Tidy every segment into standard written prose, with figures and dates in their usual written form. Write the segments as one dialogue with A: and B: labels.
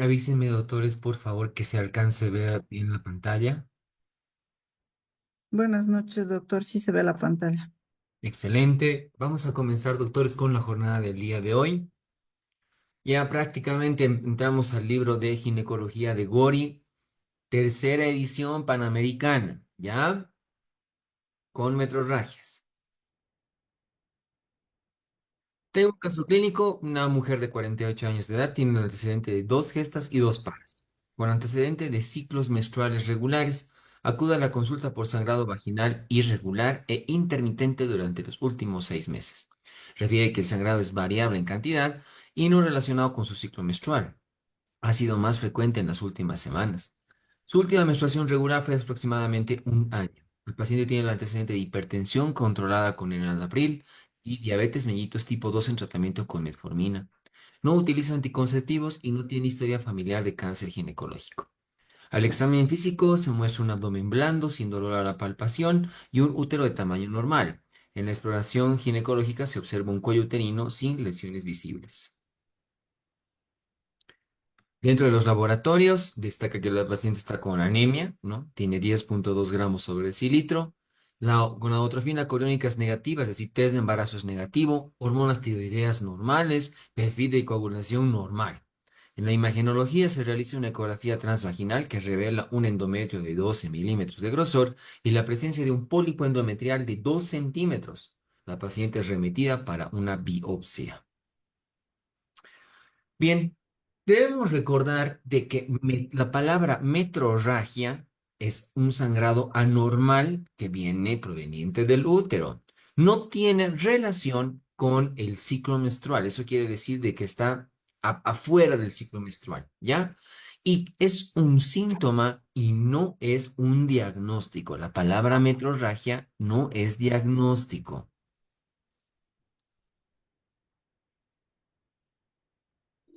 A: Avísenme, doctores, por favor, que se alcance a ver bien la pantalla.
B: Buenas noches, doctor. Sí se ve la pantalla.
A: Excelente. Vamos a comenzar, doctores, con la jornada del día de hoy. Ya prácticamente entramos al libro de ginecología de Gori, tercera edición panamericana, ¿ya? Con metrorragias. Tengo un caso clínico, una mujer de 48 años de edad, tiene un antecedente de dos gestas y dos pares. Con antecedente de ciclos menstruales regulares, acude a la consulta por sangrado vaginal irregular e intermitente durante los últimos 6 meses. Refiere que el sangrado es variable en cantidad y no relacionado con su ciclo menstrual. Ha sido más frecuente en las últimas semanas. Su última menstruación regular fue de aproximadamente un año. El paciente tiene el antecedente de hipertensión controlada con enalapril y diabetes mellitus tipo 2 en tratamiento con metformina. No utiliza anticonceptivos y no tiene historia familiar de cáncer ginecológico. Al examen físico se muestra un abdomen blando, sin dolor a la palpación y un útero de tamaño normal. En la exploración ginecológica se observa un cuello uterino sin lesiones visibles. Dentro de los laboratorios, destaca que la paciente está con anemia, ¿no? Tiene 10,2 gramos sobre decilitro. La gonadotrofina coriónica es negativa, es decir, test de embarazo es negativo. Hormonas tiroideas normales, perfil de coagulación normal. En la imagenología se realiza una ecografía transvaginal que revela un endometrio de 12 milímetros de grosor y la presencia de un pólipo endometrial de 2 centímetros. La paciente es remitida para una biopsia. Bien, debemos recordar de que la palabra metrorragia es un sangrado anormal que viene proveniente del útero. No tiene relación con el ciclo menstrual. Eso quiere decir de que está afuera del ciclo menstrual, ¿ya? Y es un síntoma y no es un diagnóstico. La palabra metrorragia no es diagnóstico.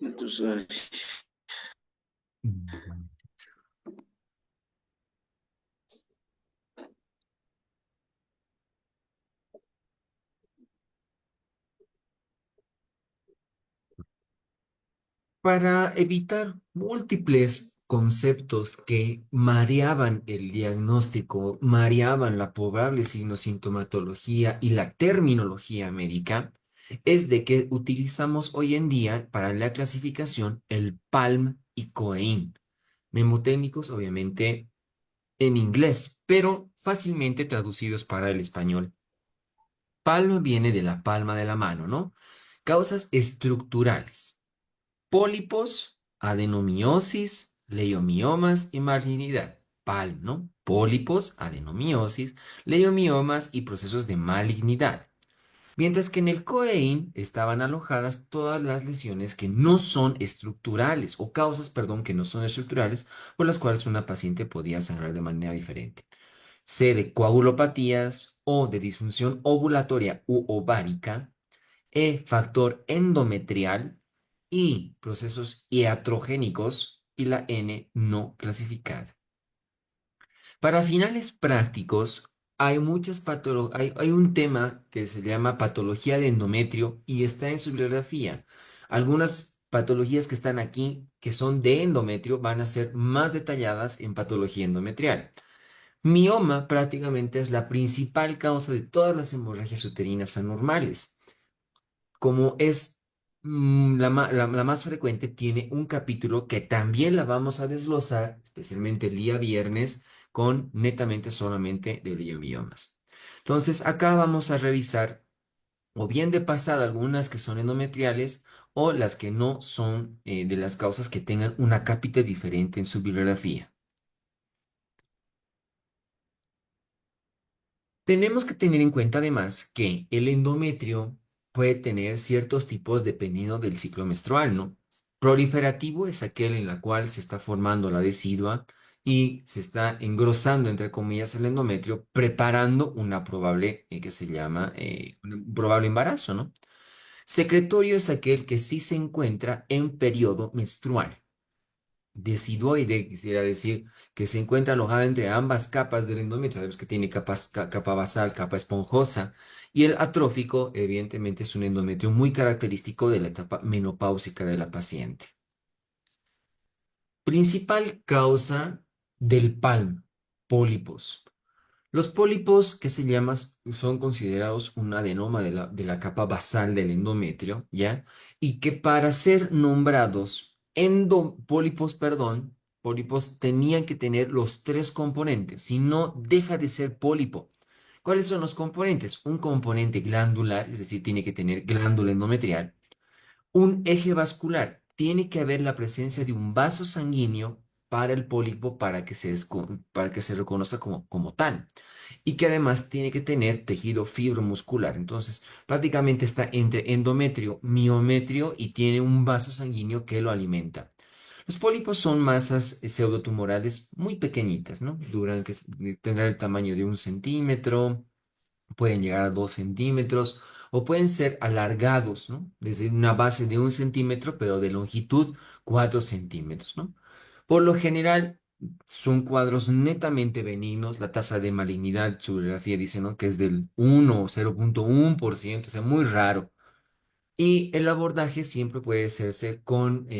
C: Entonces,
A: Para evitar múltiples conceptos que mareaban el diagnóstico, mareaban la probable signosintomatología y la terminología médica, es de que utilizamos hoy en día para la clasificación el PALM y COEIN, memotécnicos obviamente en inglés, pero fácilmente traducidos para el español. PALM viene de la palma de la mano, ¿no? Causas estructurales. Pólipos, adenomiosis, leiomiomas y malignidad. PAL, ¿no? Pólipos, adenomiosis, leiomiomas y procesos de malignidad. Mientras que en el COEIN estaban alojadas todas las lesiones que no son estructurales o causas, perdón, que no son estructurales por las cuales una paciente podía sangrar de manera diferente. C de coagulopatías o de disfunción ovulatoria u ovárica, factor endometrial y procesos iatrogénicos y la N no clasificada. Para finales prácticos, hay un tema que se llama patología de endometrio y está en su bibliografía. Algunas patologías que están aquí, que son de endometrio, van a ser más detalladas en patología endometrial. Mioma prácticamente es la principal causa de todas las hemorragias uterinas anormales. Como es la más frecuente, tiene un capítulo que también la vamos a desglosar, especialmente el día viernes, con netamente solamente de leiomiomas. Entonces, acá vamos a revisar o bien de pasada algunas que son endometriales o las que no son de las causas que tengan una cápita diferente en su bibliografía. Tenemos que tener en cuenta además que el endometrio puede tener ciertos tipos dependiendo del ciclo menstrual, ¿no? Proliferativo es aquel en la cual se está formando la decidua y se está engrosando, entre comillas, el endometrio, preparando una probable, que se llama, un probable embarazo, ¿no? Secretorio es aquel que sí se encuentra en periodo menstrual. Deciduoide, quisiera decir, que se encuentra alojada entre ambas capas del endometrio. Sabemos que tiene capa basal, capa esponjosa. Y el atrófico, evidentemente, es un endometrio muy característico de la etapa menopáusica de la paciente. Principal causa del PALM, pólipos. Los pólipos, que se llaman, son considerados un adenoma de la capa basal del endometrio, ¿ya? Y que para ser nombrados pólipos, perdón, pólipos tenían que tener los tres componentes, si no, deja de ser pólipo. ¿Cuáles son los componentes? Un componente glandular, es decir, tiene que tener glándula endometrial. Un eje vascular. Tiene que haber la presencia de un vaso sanguíneo para el pólipo para que se reconozca como tal. Y que además tiene que tener tejido fibromuscular. Entonces, prácticamente está entre endometrio, miometrio y tiene un vaso sanguíneo que lo alimenta. Los pólipos son masas pseudotumorales muy pequeñitas, ¿no? Tendrán el tamaño de 1 centímetro, pueden llegar a 2 centímetros o pueden ser alargados, ¿no? Desde una base de 1 centímetro, pero de longitud 4 centímetros, ¿no? Por lo general, son cuadros netamente benignos. La tasa de malignidad, su radiografía dice, ¿no? Que es del 1 o 0,1%, o sea, muy raro. Y el abordaje siempre puede hacerse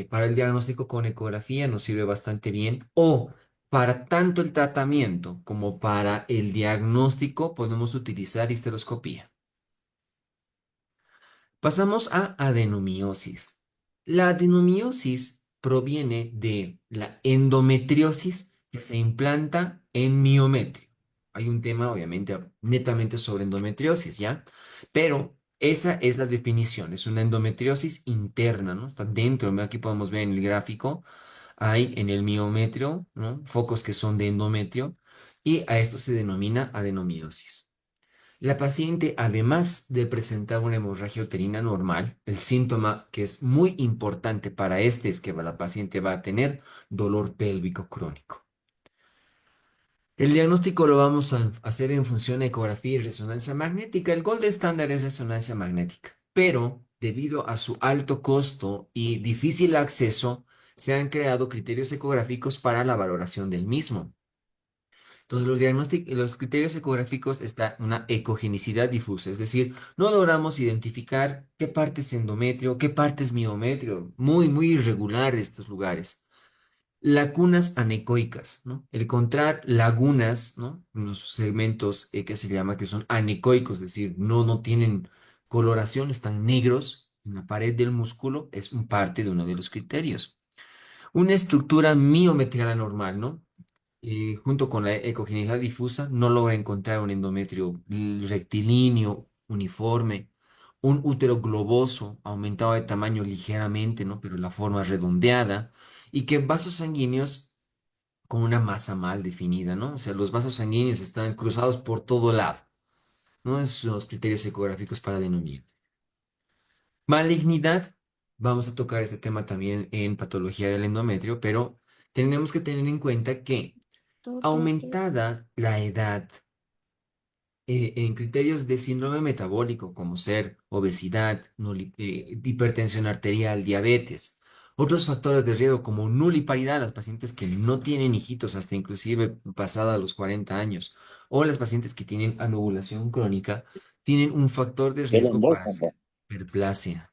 A: para el diagnóstico con ecografía, nos sirve bastante bien. O para tanto el tratamiento como para el diagnóstico podemos utilizar histeroscopía. Pasamos a adenomiosis. La adenomiosis proviene de la endometriosis que se implanta en miometrio. Hay un tema, obviamente, netamente sobre endometriosis, ¿ya? Pero esa es la definición, es una endometriosis interna, ¿no? Está dentro, aquí podemos ver en el gráfico, hay en el miometrio, ¿no? Focos que son de endometrio, y a esto se denomina adenomiosis. La paciente, además de presentar una hemorragia uterina normal, el síntoma que es muy importante para este es que la paciente va a tener dolor pélvico crónico. El diagnóstico lo vamos a hacer en función de ecografía y resonancia magnética. El gold estándar es resonancia magnética, pero debido a su alto costo y difícil acceso, se han creado criterios ecográficos para la valoración del mismo. Entonces, los criterios ecográficos está una ecogenicidad difusa, es decir, no logramos identificar qué parte es endometrio, qué parte es miometrio, muy, muy irregular estos lugares. Lagunas anecoicas, ¿no? El encontrar lagunas, ¿no? En los segmentos que se llama que son anecoicos, es decir, no tienen coloración, están negros en la pared del músculo, es un parte de uno de los criterios. Una estructura miometrial anormal, ¿no? Junto con la ecogenicidad difusa, no logra encontrar un endometrio rectilíneo, uniforme, un útero globoso, aumentado de tamaño ligeramente, ¿no? Pero la forma redondeada, y que vasos sanguíneos con una masa mal definida, ¿no? O sea, los vasos sanguíneos están cruzados por todo lado, ¿no? Esos son los criterios ecográficos para denominar. Malignidad, vamos a tocar este tema también en patología del endometrio, pero tenemos que tener en cuenta que aumentada la edad en criterios de síndrome metabólico, como ser obesidad, hipertensión arterial, diabetes, otros factores de riesgo como nuliparidad, las pacientes que no tienen hijitos hasta inclusive pasada los 40 años, o las pacientes que tienen anovulación crónica, tienen un factor de riesgo para hacer hiperplasia.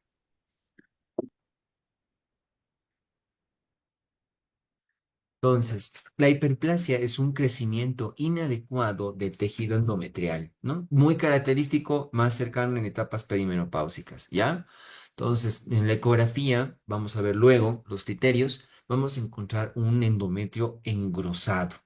A: Entonces, la hiperplasia es un crecimiento inadecuado del tejido endometrial, ¿no? Muy característico, más cercano en etapas perimenopáusicas, ¿ya? Entonces, en la ecografía, vamos a ver luego los criterios, vamos a encontrar un endometrio engrosado.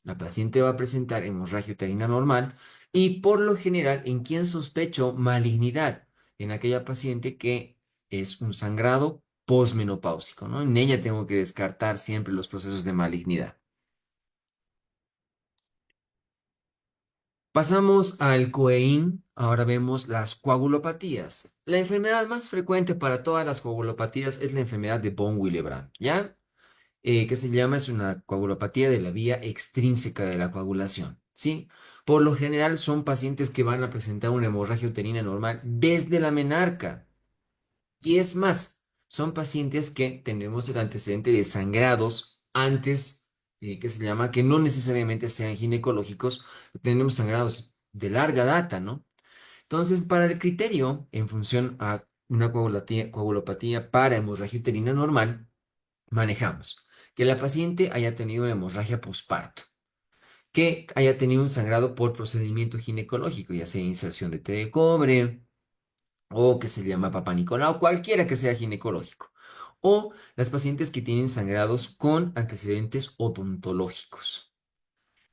A: La paciente va a presentar hemorragia uterina normal y por lo general, ¿en quién sospecho malignidad? En aquella paciente que es un sangrado posmenopáusico, ¿no? En ella tengo que descartar siempre los procesos de malignidad. Pasamos al COEIN, ahora vemos las coagulopatías. La enfermedad más frecuente para todas las coagulopatías es la enfermedad de von Willebrand, ¿ya? Que se llama, es una coagulopatía de la vía extrínseca de la coagulación, ¿sí? Por lo general son pacientes que van a presentar una hemorragia uterina normal desde la menarca. Y es más, son pacientes que tenemos el antecedente de sangrados antes, que se llama, que no necesariamente sean ginecológicos, tenemos sangrados de larga data, ¿no? Entonces, para el criterio, en función a una coagulopatía para hemorragia uterina normal, manejamos que la paciente haya tenido una hemorragia posparto, que haya tenido un sangrado por procedimiento ginecológico, ya sea inserción de té de cobre o que se llama Papá Nicolau, cualquiera que sea ginecológico. O las pacientes que tienen sangrados con antecedentes odontológicos.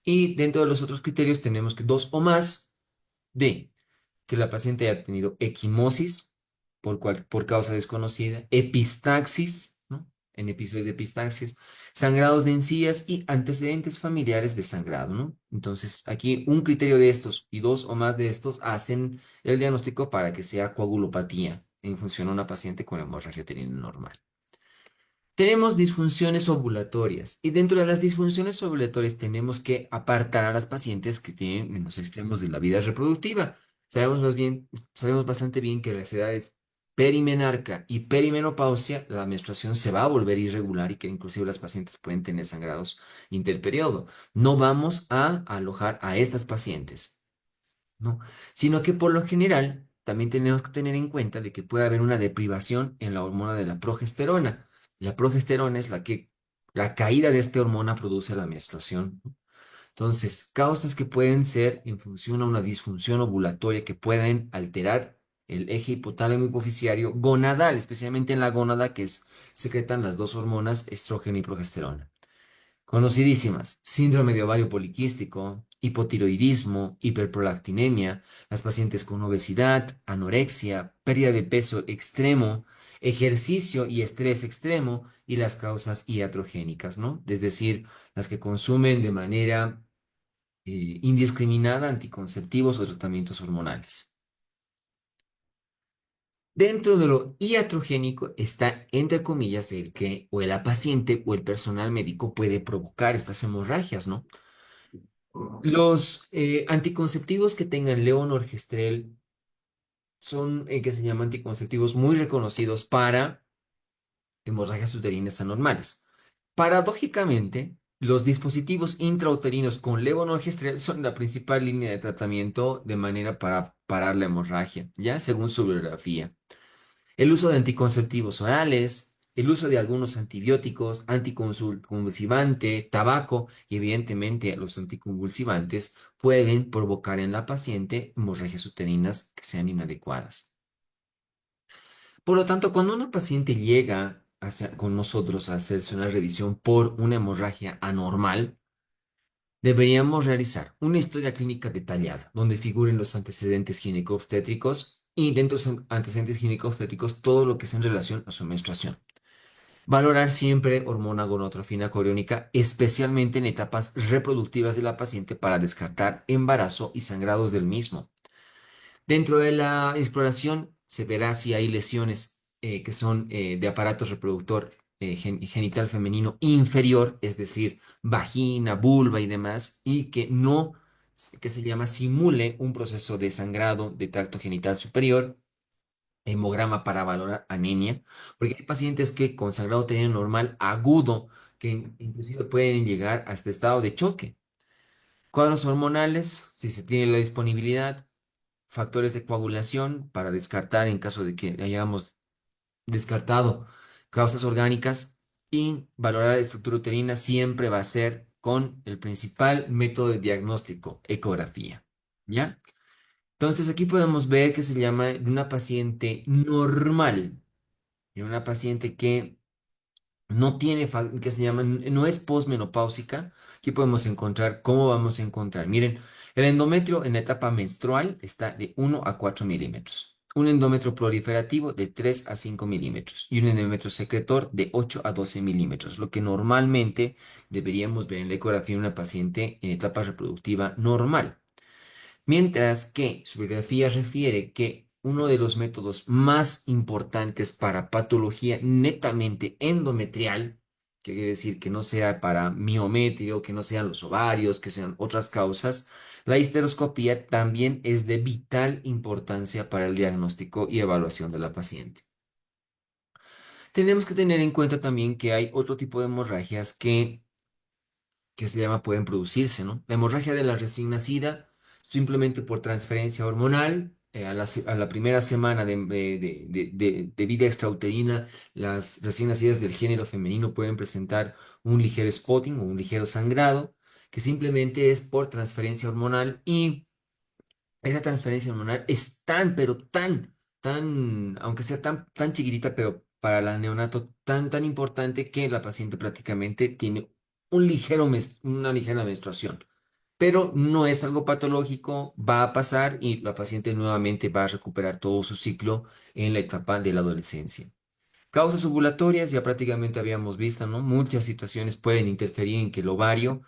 A: Y dentro de los otros criterios tenemos que dos o más de que la paciente haya tenido equimosis por causa desconocida, epistaxis, ¿no? En episodios de epistaxis, sangrados de encías y antecedentes familiares de sangrado, ¿no? Entonces, aquí un criterio de estos y dos o más de estos hacen el diagnóstico para que sea coagulopatía en función a una paciente con hemorragia uterina normal. Tenemos disfunciones ovulatorias y dentro de las disfunciones ovulatorias tenemos que apartar a las pacientes que tienen en los extremos de la vida reproductiva. Sabemos bastante bien que a las edades perimenarca y perimenopausia la menstruación se va a volver irregular y que inclusive las pacientes pueden tener sangrados interperiodo. No vamos a alojar a estas pacientes. ¿No? Sino que por lo general también tenemos que tener en cuenta de que puede haber una deprivación en la hormona de la progesterona. La progesterona es la caída de esta hormona produce la menstruación, ¿no? Entonces, causas que pueden ser en función a una disfunción ovulatoria que pueden alterar el eje hipotálamo hipoficiario gonadal, especialmente en la gónada que secretan las dos hormonas estrógeno y progesterona. Conocidísimas, síndrome de ovario poliquístico, hipotiroidismo, hiperprolactinemia, las pacientes con obesidad, anorexia, pérdida de peso extremo, ejercicio y estrés extremo y las causas iatrogénicas, ¿no? Es decir, las que consumen de manera indiscriminada anticonceptivos o tratamientos hormonales. Dentro de lo iatrogénico está, entre comillas, el que o la paciente o el personal médico puede provocar estas hemorragias, ¿no? Los anticonceptivos que tengan levonorgestrel son, que se llaman anticonceptivos muy reconocidos para hemorragias uterinas anormales. Paradójicamente, los dispositivos intrauterinos con levonorgestrel son la principal línea de tratamiento de manera para parar la hemorragia, ya según su bibliografía. El uso de anticonceptivos orales, el uso de algunos antibióticos, anticonvulsivante, tabaco y evidentemente los anticonvulsivantes pueden provocar en la paciente hemorragias uterinas que sean inadecuadas. Por lo tanto, cuando una paciente llega con nosotros a hacerse una revisión por una hemorragia anormal, deberíamos realizar una historia clínica detallada donde figuren los antecedentes ginecobstétricos y dentro de los antecedentes ginecobstétricos todo lo que es en relación a su menstruación. Valorar siempre hormona gonotrofina coriónica, especialmente en etapas reproductivas de la paciente para descartar embarazo y sangrados del mismo. Dentro de la exploración se verá si hay lesiones que son de aparato reproductor genital femenino inferior, es decir, vagina, vulva y demás, y que no, que se llama simule un proceso de sangrado de tracto genital superior, hemograma para valorar anemia, porque hay pacientes que con sangrado uterino normal agudo, que inclusive pueden llegar a este estado de choque. Cuadros hormonales, si se tiene la disponibilidad, factores de coagulación para descartar en caso de que hayamos descartado causas orgánicas y valorar la estructura uterina siempre va a ser con el principal método de diagnóstico, ecografía. ¿Ya? Entonces aquí podemos ver que se llama de una paciente normal, de una paciente que no tiene, que se llama, no es posmenopáusica. Aquí podemos encontrar, ¿cómo vamos a encontrar? Miren, el endometrio en la etapa menstrual está de 1 a 4 milímetros. Un endometrio proliferativo de 3 a 5 milímetros y un endometrio secretor de 8 a 12 milímetros, lo que normalmente deberíamos ver en la ecografía en una paciente en etapa reproductiva normal. Mientras que su bibliografía refiere que uno de los métodos más importantes para patología netamente endometrial, que quiere decir que no sea para miometrio, que no sean los ovarios, que sean otras causas, la histeroscopía también es de vital importancia para el diagnóstico y evaluación de la paciente. Tenemos que tener en cuenta también que hay otro tipo de hemorragias que se llama pueden producirse, ¿no? La hemorragia de la recién nacida, simplemente por transferencia hormonal, a la primera semana de vida extrauterina, las recién nacidas del género femenino pueden presentar un ligero spotting o un ligero sangrado, que simplemente es por transferencia hormonal y esa transferencia hormonal es tan, pero tan, aunque sea tan chiquitita, pero para la neonato tan importante que la paciente prácticamente tiene una ligera menstruación. Pero no es algo patológico, va a pasar y la paciente nuevamente va a recuperar todo su ciclo en la etapa de la adolescencia. Causas ovulatorias, ya prácticamente habíamos visto, ¿no? Muchas situaciones pueden interferir en que el ovario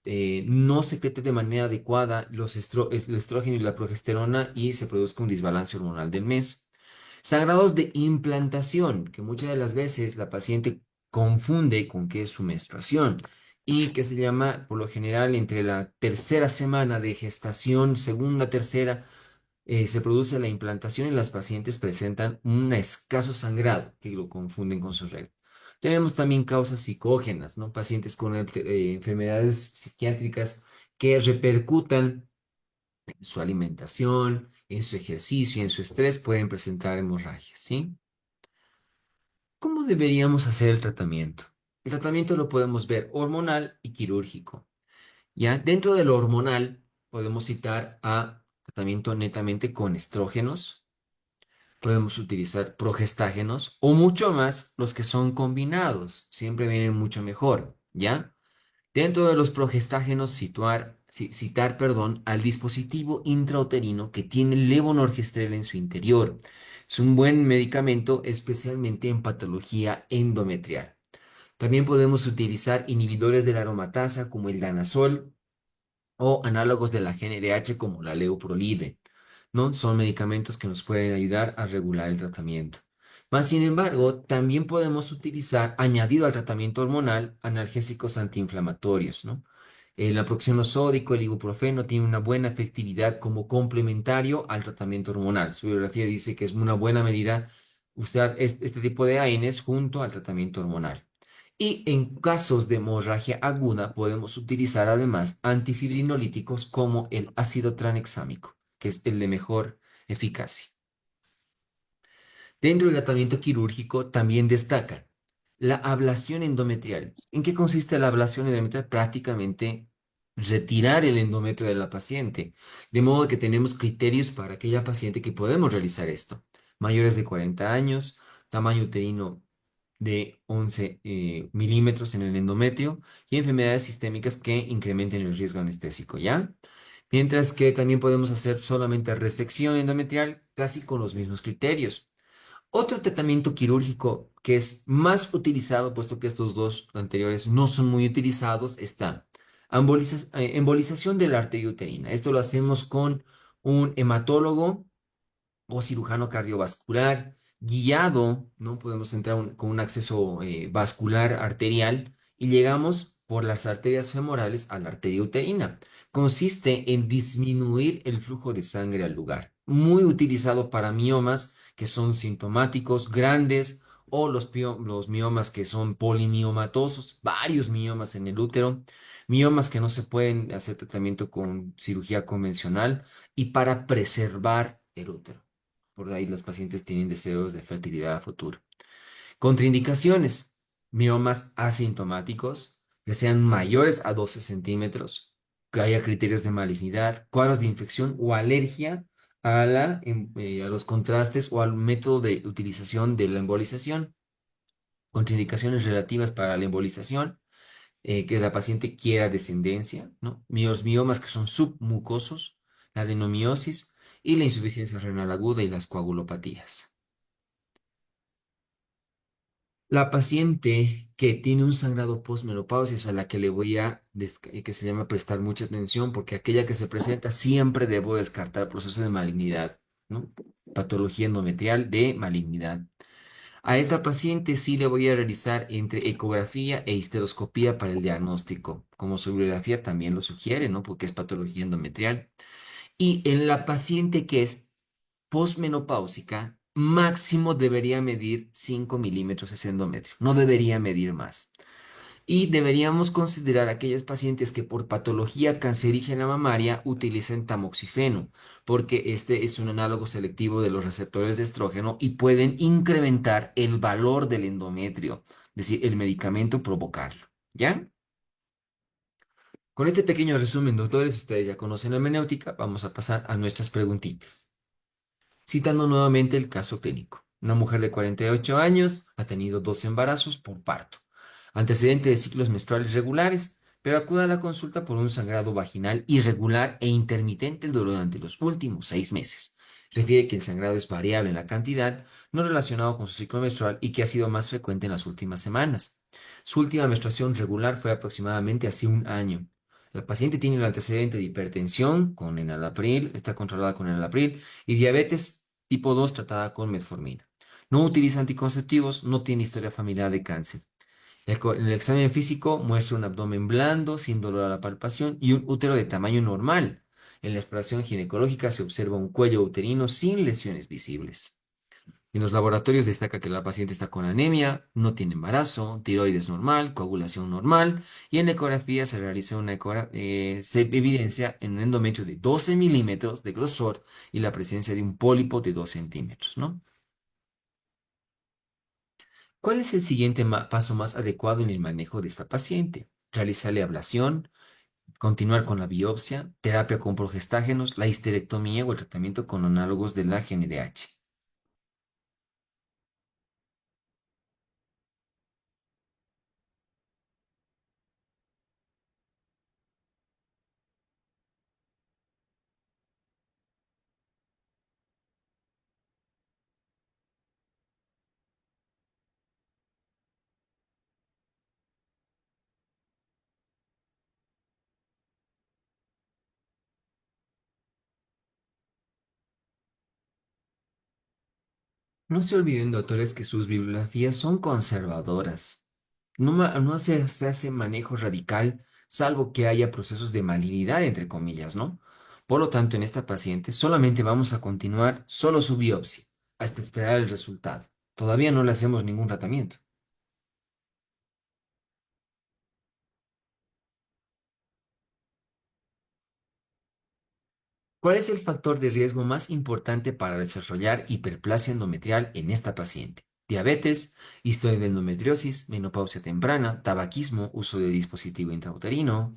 A: no secrete de manera adecuada el estrógeno y la progesterona y se produzca un desbalance hormonal del mes. Sangrados de implantación, que muchas de las veces la paciente confunde con qué es su menstruación y que se llama, por lo general, entre la tercera semana de gestación, segunda, tercera, se produce la implantación y las pacientes presentan un escaso sangrado que lo confunden con su regla. Tenemos también causas psicógenas, ¿no? Pacientes con enfermedades psiquiátricas que repercutan en su alimentación, en su ejercicio, en su estrés, pueden presentar hemorragias, ¿sí? ¿Cómo deberíamos hacer el tratamiento? El tratamiento lo podemos ver hormonal y quirúrgico. Ya dentro de lo hormonal podemos citar a tratamiento netamente con estrógenos, podemos utilizar progestágenos o mucho más los que son combinados, siempre vienen mucho mejor, ¿ya? Dentro de los progestágenos citar, perdón, al dispositivo intrauterino que tiene levonorgestrel en su interior. Es un buen medicamento, especialmente en patología endometrial. También podemos utilizar inhibidores de la aromatasa como el danazol o análogos de la GnRH como la leuprolide, ¿no? Son medicamentos que nos pueden ayudar a regular el tratamiento. Más sin embargo, también podemos utilizar, añadido al tratamiento hormonal, analgésicos antiinflamatorios, ¿no? El naproxeno sódico, el ibuprofeno, tiene una buena efectividad como complementario al tratamiento hormonal. Su bibliografía dice que es una buena medida usar este tipo de AINES junto al tratamiento hormonal. Y en casos de hemorragia aguda podemos utilizar además antifibrinolíticos como el ácido tranexámico, que es el de mejor eficacia. Dentro del tratamiento quirúrgico también destacan la ablación endometrial. ¿En qué consiste la ablación endometrial? Prácticamente retirar el endometrio de la paciente, de modo que tenemos criterios para aquella paciente que podemos realizar esto. Mayores de 40 años, tamaño uterino de 11 milímetros en el endometrio y enfermedades sistémicas que incrementen el riesgo anestésico, ¿ya? Mientras que también podemos hacer solamente resección endometrial casi con los mismos criterios. Otro tratamiento quirúrgico que es más utilizado, puesto que estos dos anteriores no son muy utilizados, está embolización de la arteria uterina. Esto lo hacemos con un hematólogo o cirujano cardiovascular guiado, ¿no? Podemos entrar con un acceso vascular arterial y llegamos por las arterias femorales a la arteria uterina. Consiste en disminuir el flujo de sangre al lugar. Muy utilizado para miomas que son sintomáticos, grandes, o los miomas que son polimiomatosos, varios miomas en el útero, miomas que no se pueden hacer tratamiento con cirugía convencional y para preservar el útero. Por ahí los pacientes tienen deseos de fertilidad a futuro. Contraindicaciones: miomas asintomáticos, que sean mayores a 12 centímetros, que haya criterios de malignidad, cuadros de infección o alergia a los contrastes o al método de utilización de la embolización. Contraindicaciones relativas para la embolización: que la paciente quiera descendencia, ¿no? Los miomas que son submucosos, la adenomiosis y la insuficiencia renal aguda y las coagulopatías. La paciente que tiene un sangrado postmenopausia es a la que le voy que se llama prestar mucha atención, porque aquella que se presenta siempre debo descartar proceso de malignidad, ¿no? Patología endometrial de malignidad. A esta paciente sí le voy a realizar entre ecografía e histeroscopía para el diagnóstico, como su bibliografía también lo sugiere, ¿no? Porque es patología endometrial. Y en la paciente que es posmenopáusica, máximo debería medir 5 milímetros ese endometrio, no debería medir más. Y deberíamos considerar aquellas pacientes que por patología cancerígena mamaria utilicen tamoxifeno, porque este es un análogo selectivo de los receptores de estrógeno y pueden incrementar el valor del endometrio, es decir, el medicamento provocarlo. ¿Ya? Con este pequeño resumen, doctores, ustedes ya conocen la hermenéutica, vamos a pasar a nuestras preguntitas. Citando nuevamente el caso clínico. Una mujer de 48 años ha tenido dos embarazos por parto. Antecedente de ciclos menstruales regulares, pero acude a la consulta por un sangrado vaginal irregular e intermitente durante los últimos 6 meses. Refiere que el sangrado es variable en la cantidad, no relacionado con su ciclo menstrual y que ha sido más frecuente en las últimas semanas. Su última menstruación regular fue aproximadamente hace un año. La paciente tiene el antecedente de hipertensión con enalapril, está controlada con enalapril, y diabetes tipo 2 tratada con metformina. No utiliza anticonceptivos, no tiene historia familiar de cáncer. El examen físico muestra un abdomen blando, sin dolor a la palpación y un útero de tamaño normal. En la exploración ginecológica se observa un cuello uterino sin lesiones visibles. En los laboratorios destaca que la paciente está con anemia, no tiene embarazo, tiroides normal, coagulación normal, y en la ecografía se realiza se evidencia en un endometrio de 12 milímetros de grosor y la presencia de un pólipo de 2 centímetros, ¿no? ¿Cuál es el siguiente paso más adecuado en el manejo de esta paciente? Realizarle ablación, continuar con la biopsia, terapia con progestágenos, la histerectomía o el tratamiento con análogos de la GnRH. No se olviden, doctores, que sus bibliografías son conservadoras. No se hace manejo radical, salvo que haya procesos de malignidad, entre comillas, ¿no? Por lo tanto, en esta paciente solamente vamos a continuar solo su biopsia, hasta esperar el resultado. Todavía no le hacemos ningún tratamiento. ¿Cuál es el factor de riesgo más importante para desarrollar hiperplasia endometrial en esta paciente? Diabetes, historia de endometriosis, menopausia temprana, tabaquismo, uso de dispositivo intrauterino.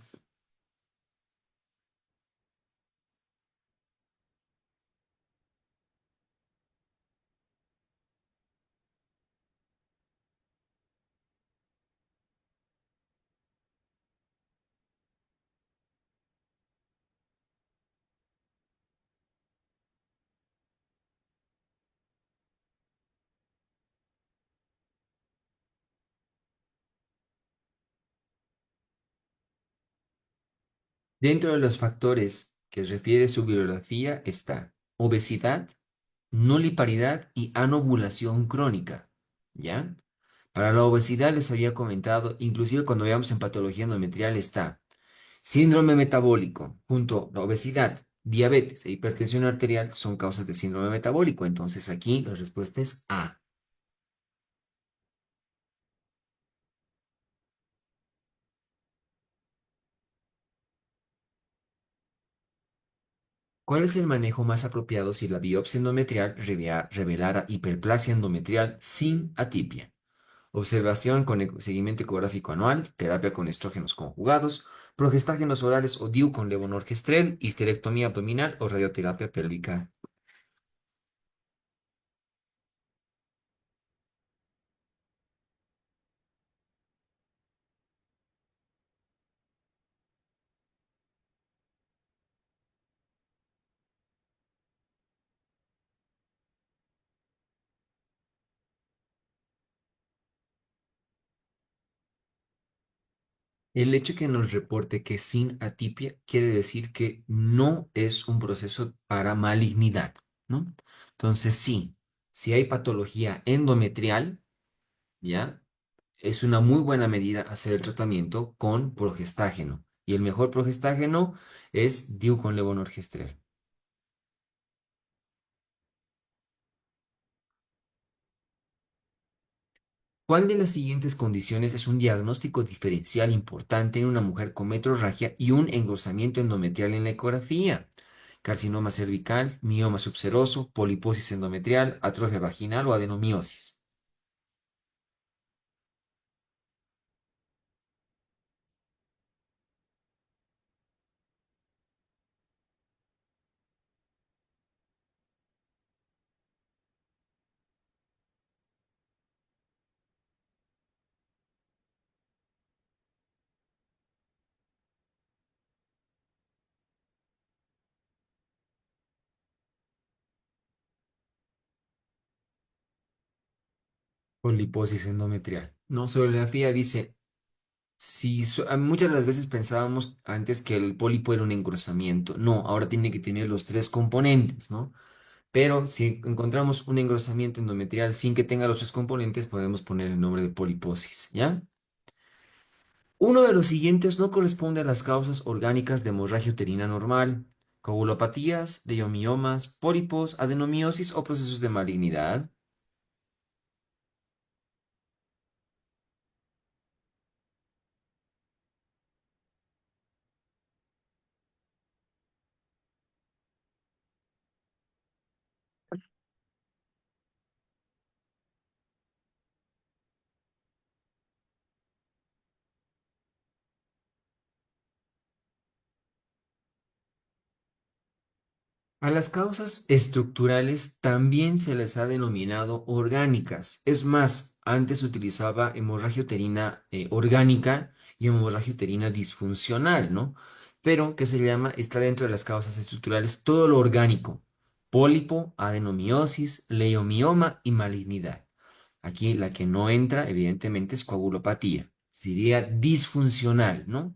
A: Dentro de los factores que refiere su bibliografía está obesidad, nulliparidad y anovulación crónica. ¿Ya? Para la obesidad les había comentado, inclusive cuando veamos en patología endometrial está síndrome metabólico junto a la obesidad, diabetes e hipertensión arterial son causas de síndrome metabólico. Entonces aquí la respuesta es A. ¿Cuál es el manejo más apropiado si la biopsia endometrial revelara hiperplasia endometrial sin atipia? Observación con seguimiento ecográfico anual, terapia con estrógenos conjugados, progestágenos orales o DIU con levonorgestrel, histerectomía abdominal o radioterapia pélvica. El hecho que nos reporte que sin atipia quiere decir que no es un proceso para malignidad, ¿no? Entonces, sí, si hay patología endometrial, ¿ya? Es una muy buena medida hacer el tratamiento con progestágeno. Y el mejor progestágeno es DIU con levonorgestrel. ¿Cuál de las siguientes condiciones es un diagnóstico diferencial importante en una mujer con metrorragia y un engrosamiento endometrial en la ecografía? Carcinoma cervical, mioma subseroso, poliposis endometrial, atrofia vaginal o adenomiosis. Poliposis endometrial. No, sonografía dice, si muchas de las veces pensábamos antes que el pólipo era un engrosamiento. No, ahora tiene que tener los tres componentes, ¿no? Pero si encontramos un engrosamiento endometrial sin que tenga los tres componentes, podemos poner el nombre de poliposis, ¿ya? Uno de los siguientes no corresponde a las causas orgánicas de hemorragia uterina normal: coagulopatías, leiomiomas, pólipos, adenomiosis o procesos de malignidad. A las causas estructurales también se les ha denominado orgánicas. Es más, antes se utilizaba hemorragia uterina orgánica y hemorragia uterina disfuncional, ¿no? Pero, ¿qué se llama? Está dentro de las causas estructurales todo lo orgánico: pólipo, adenomiosis, leiomioma y malignidad. Aquí la que no entra, evidentemente, es coagulopatía. Sería disfuncional, ¿no?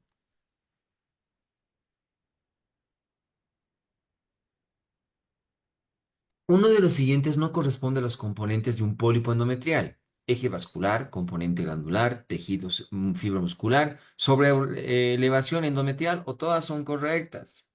A: Uno de los siguientes no corresponde a los componentes de un pólipo endometrial: eje vascular, componente glandular, tejidos, fibromuscular, sobre elevación endometrial, o todas son correctas.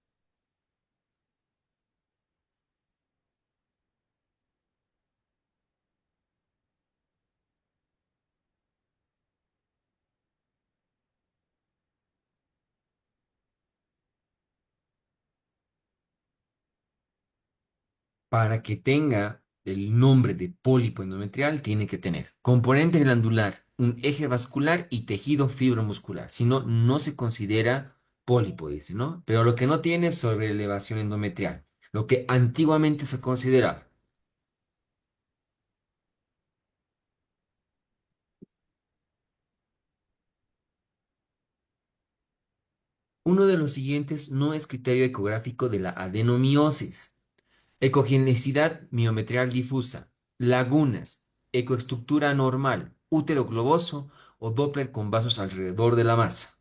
A: Para que tenga el nombre de pólipo endometrial, tiene que tener componente glandular, un eje vascular y tejido fibromuscular. Si no, no se considera pólipo, dice, ¿no? Pero lo que no tiene es sobre elevación endometrial, lo que antiguamente se consideraba. Uno de los siguientes no es criterio ecográfico de la adenomiosis: ecogenicidad miometrial difusa, lagunas, ecoestructura normal, útero globoso o Doppler con vasos alrededor de la masa.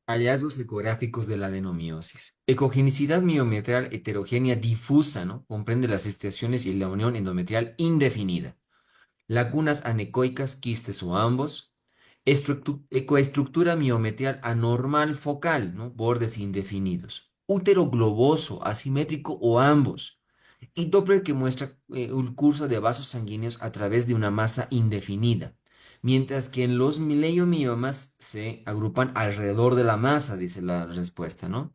A: Hallazgos ecográficos de la adenomiosis. Ecogenicidad miometrial heterogénea difusa, ¿no? Comprende las estriaciones y la unión endometrial indefinida. Lagunas anecoicas, quistes o ambos. Ecoestructura miometrial anormal focal, ¿no? Bordes indefinidos. Útero globoso, asimétrico o ambos. Y Doppler que muestra el curso de vasos sanguíneos a través de una masa indefinida. Mientras que en los mileomiomas se agrupan alrededor de la masa, dice la respuesta, ¿no?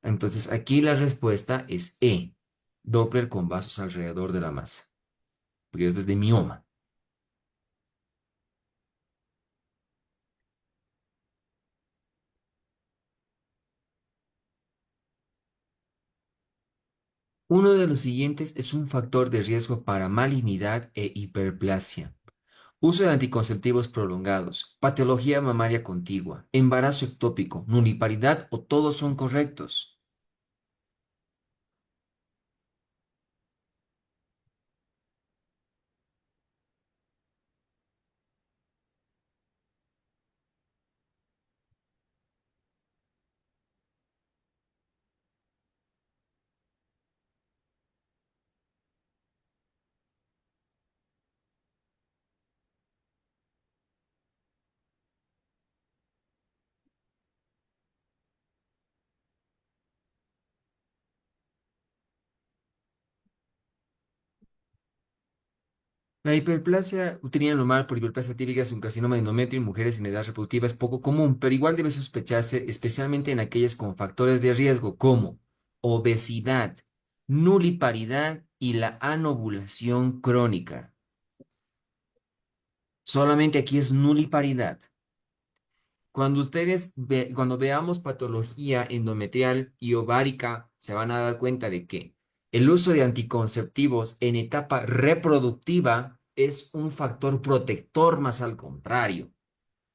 A: Entonces aquí la respuesta es E, Doppler con vasos alrededor de la masa, porque es desde mioma. Uno de los siguientes es un factor de riesgo para malignidad e hiperplasia: uso de anticonceptivos prolongados, patología mamaria contigua, embarazo ectópico, nulliparidad o todos son correctos. La hiperplasia uterina normal por hiperplasia típica es un carcinoma de endometrio en mujeres en edad reproductiva es poco común, pero igual debe sospecharse, especialmente en aquellas con factores de riesgo como obesidad, nuliparidad y la anovulación crónica. Solamente aquí es nuliparidad. Cuando veamos patología endometrial y ovárica, se van a dar cuenta de que el uso de anticonceptivos en etapa reproductiva es un factor protector, más al contrario.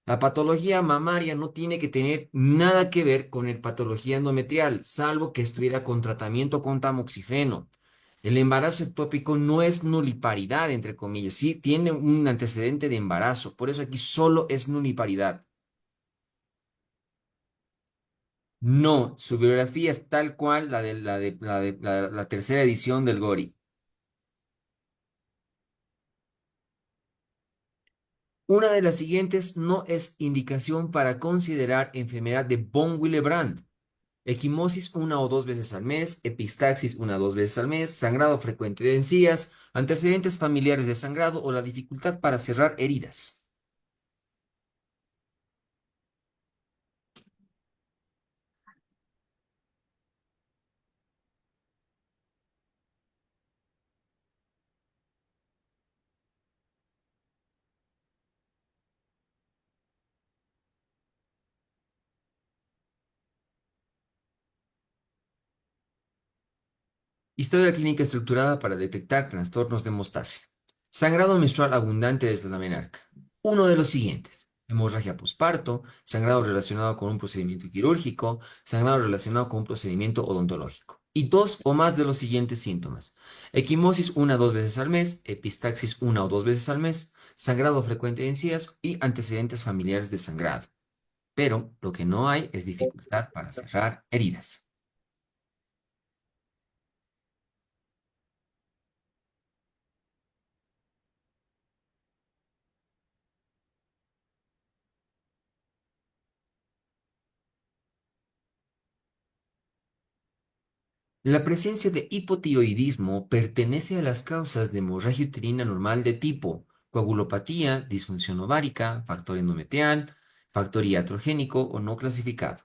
A: La patología mamaria no tiene que tener nada que ver con la patología endometrial, salvo que estuviera con tratamiento con tamoxifeno. El embarazo ectópico no es nuliparidad, entre comillas, sí tiene un antecedente de embarazo, por eso aquí solo es nuliparidad. No, su biografía es tal cual la tercera edición del Gori. Una de las siguientes no es indicación para considerar enfermedad de von Willebrand. Equimosis una o dos veces al mes, epistaxis una o dos veces al mes, sangrado frecuente de encías, antecedentes familiares de sangrado o la dificultad para cerrar heridas. Historia clínica estructurada para detectar trastornos de hemostasia. Sangrado menstrual abundante desde la menarca. Uno de los siguientes. Hemorragia posparto, sangrado relacionado con un procedimiento quirúrgico, sangrado relacionado con un procedimiento odontológico. Y dos o más de los siguientes síntomas. Equimosis una o dos veces al mes, epistaxis una o dos veces al mes, sangrado frecuente de encías y antecedentes familiares de sangrado. Pero lo que no hay es dificultad para cerrar heridas. La presencia de hipotiroidismo pertenece a las causas de hemorragia uterina normal de tipo coagulopatía, disfunción ovárica, factor endometrial, factor iatrogénico o no clasificado.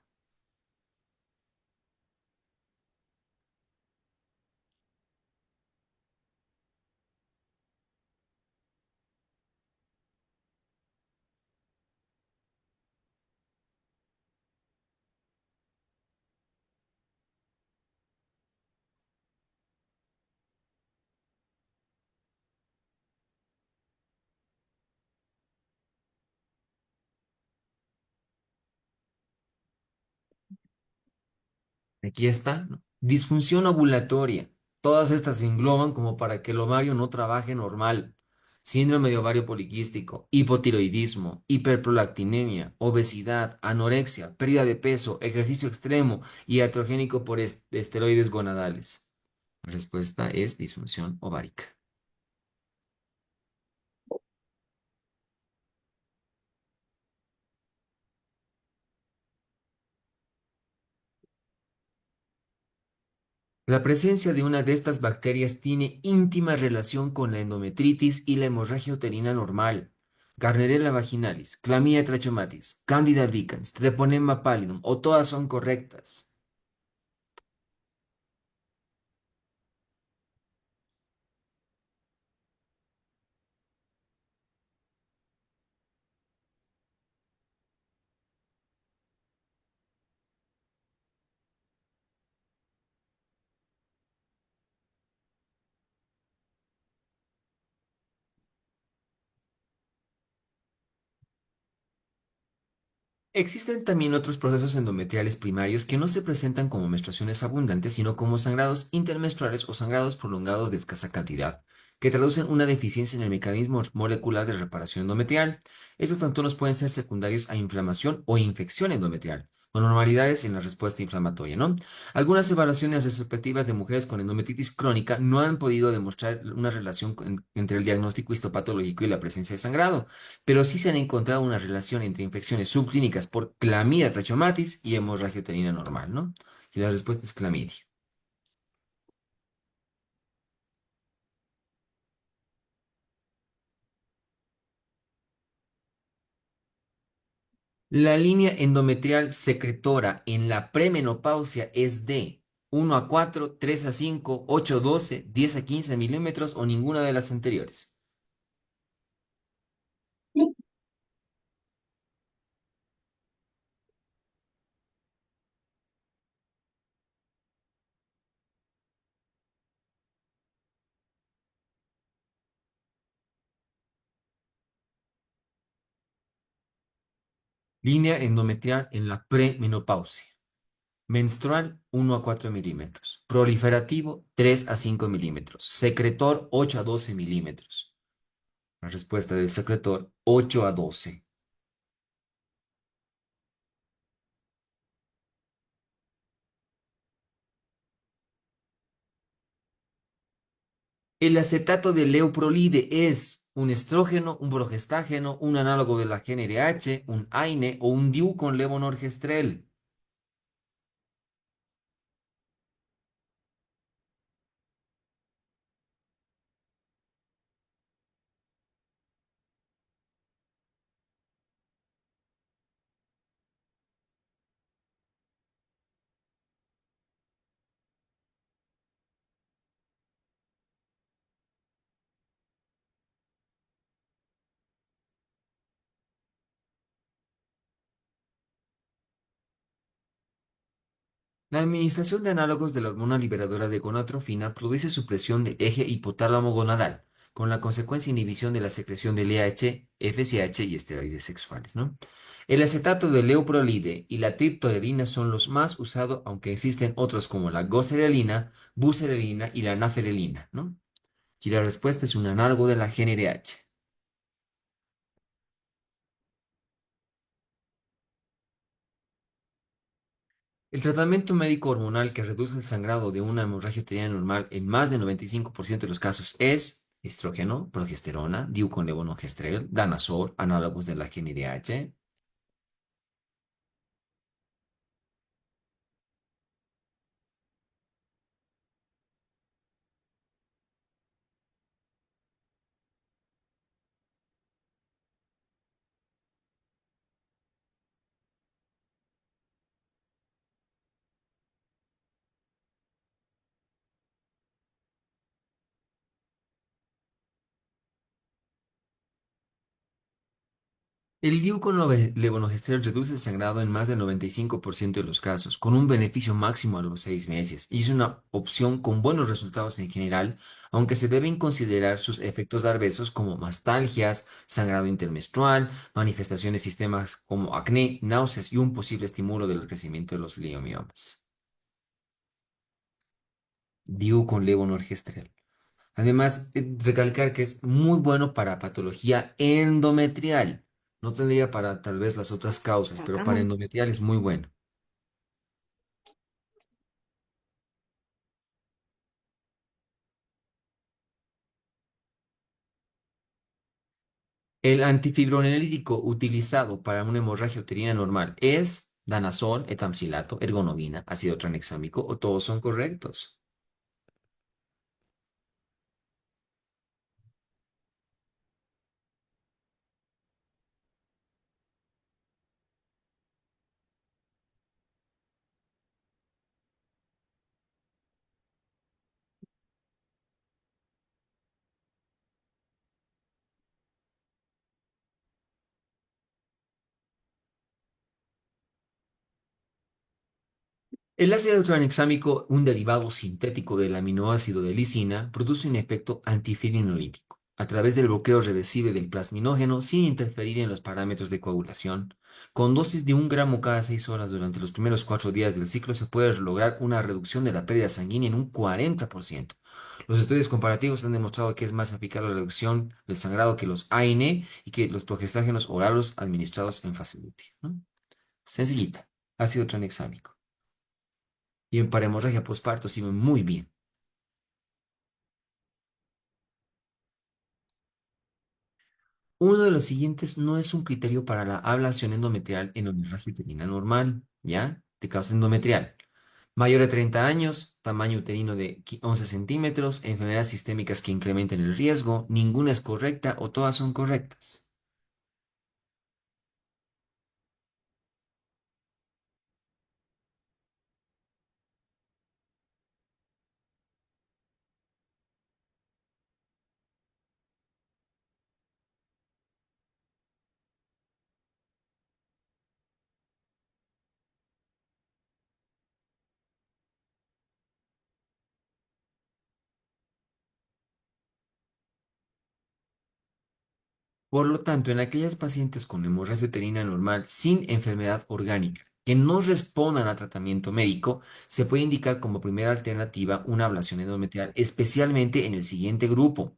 A: Aquí está, ¿no? Disfunción ovulatoria. Todas estas se engloban como para que el ovario no trabaje normal. Síndrome de ovario poliquístico, hipotiroidismo, hiperprolactinemia, obesidad, anorexia, pérdida de peso, ejercicio extremo y iatrogénico por esteroides gonadales. La respuesta es disfunción ovárica. La presencia de una de estas bacterias tiene íntima relación con la endometritis y la hemorragia uterina normal. Gardnerella vaginalis, Chlamydia trachomatis, Candida albicans, Treponema pallidum, o todas son correctas. Existen también otros procesos endometriales primarios que no se presentan como menstruaciones abundantes, sino como sangrados intermenstruales o sangrados prolongados de escasa cantidad, que traducen una deficiencia en el mecanismo molecular de reparación endometrial. Estos trastornos pueden ser secundarios a inflamación o infección endometrial, o normalidades en la respuesta inflamatoria, ¿no? Algunas evaluaciones retrospectivas de mujeres con endometritis crónica no han podido demostrar una relación entre el diagnóstico histopatológico y la presencia de sangrado, pero sí se han encontrado una relación entre infecciones subclínicas por Clamidia trachomatis y hemorragia uterina normal, ¿no? Y la respuesta es clamidia. La línea endometrial secretora en la premenopausia es de 1 a 4, 3 a 5, 8 a 12, 10 a 15 milímetros o ninguna de las anteriores. Línea endometrial en la premenopausia. Menstrual 1 a 4 milímetros. Proliferativo 3 a 5 milímetros. Secretor 8 a 12 milímetros. La respuesta del secretor 8 a 12. El acetato de leuprolide es un estrógeno, un progestágeno, un análogo de la GnRH, un AINE o un DIU con levonorgestrel. La administración de análogos de la hormona liberadora de gonadotrofina produce supresión del eje hipotálamo gonadal, con la consecuencia inhibición de la secreción de LH, FSH y esteroides sexuales, ¿no? El acetato de leuprolide y la triptorelina son los más usados, aunque existen otros como la goserelina, buserelina y la naferelina, ¿no? Y la respuesta es un análogo de la GnRH. El tratamiento médico hormonal que reduce el sangrado de una hemorragia uterina normal en más del 95% de los casos es estrógeno, progesterona, DIU con levonorgestrel, danazol, análogos de la GnRH. El DIU con levonorgestrel reduce el sangrado en más del 95% de los casos, con un beneficio máximo a los 6 meses, y es una opción con buenos resultados en general, aunque se deben considerar sus efectos adversos como mastalgias, sangrado intermenstrual, manifestaciones de sistemas como acné, náuseas y un posible estímulo del crecimiento de los leomiomas. DIU con levonorgestrel. Además, recalcar que es muy bueno para patología endometrial. No tendría para tal vez las otras causas, pero para endometrial es muy bueno. El antifibrolenolítico utilizado para una hemorragia uterina normal es danazol, etamcilato, ergonovina, ácido tranexámico, o todos son correctos. El ácido tranexámico, un derivado sintético del aminoácido de lisina, produce un efecto antifilinolítico a través del bloqueo reversible del plasminógeno sin interferir en los parámetros de coagulación. Con dosis de 1 gramo cada 6 horas durante los primeros 4 días del ciclo se puede lograr una reducción de la pérdida sanguínea en un 40%. Los estudios comparativos han demostrado que es más eficaz la reducción del sangrado que los AINE y que los progestágenos orales administrados en facility, ¿no? Sencillita, ácido tranexámico. Y para hemorragia postparto sirve muy bien. Uno de los siguientes no es un criterio para la ablación endometrial en hemorragia uterina normal, ¿ya? De causa endometrial. Mayor de 30 años, tamaño uterino de 11 centímetros, enfermedades sistémicas que incrementen el riesgo, ninguna es correcta o todas son correctas. Por lo tanto, en aquellas pacientes con hemorragia uterina normal sin enfermedad orgánica que no respondan a tratamiento médico, se puede indicar como primera alternativa una ablación endometrial, especialmente en el siguiente grupo: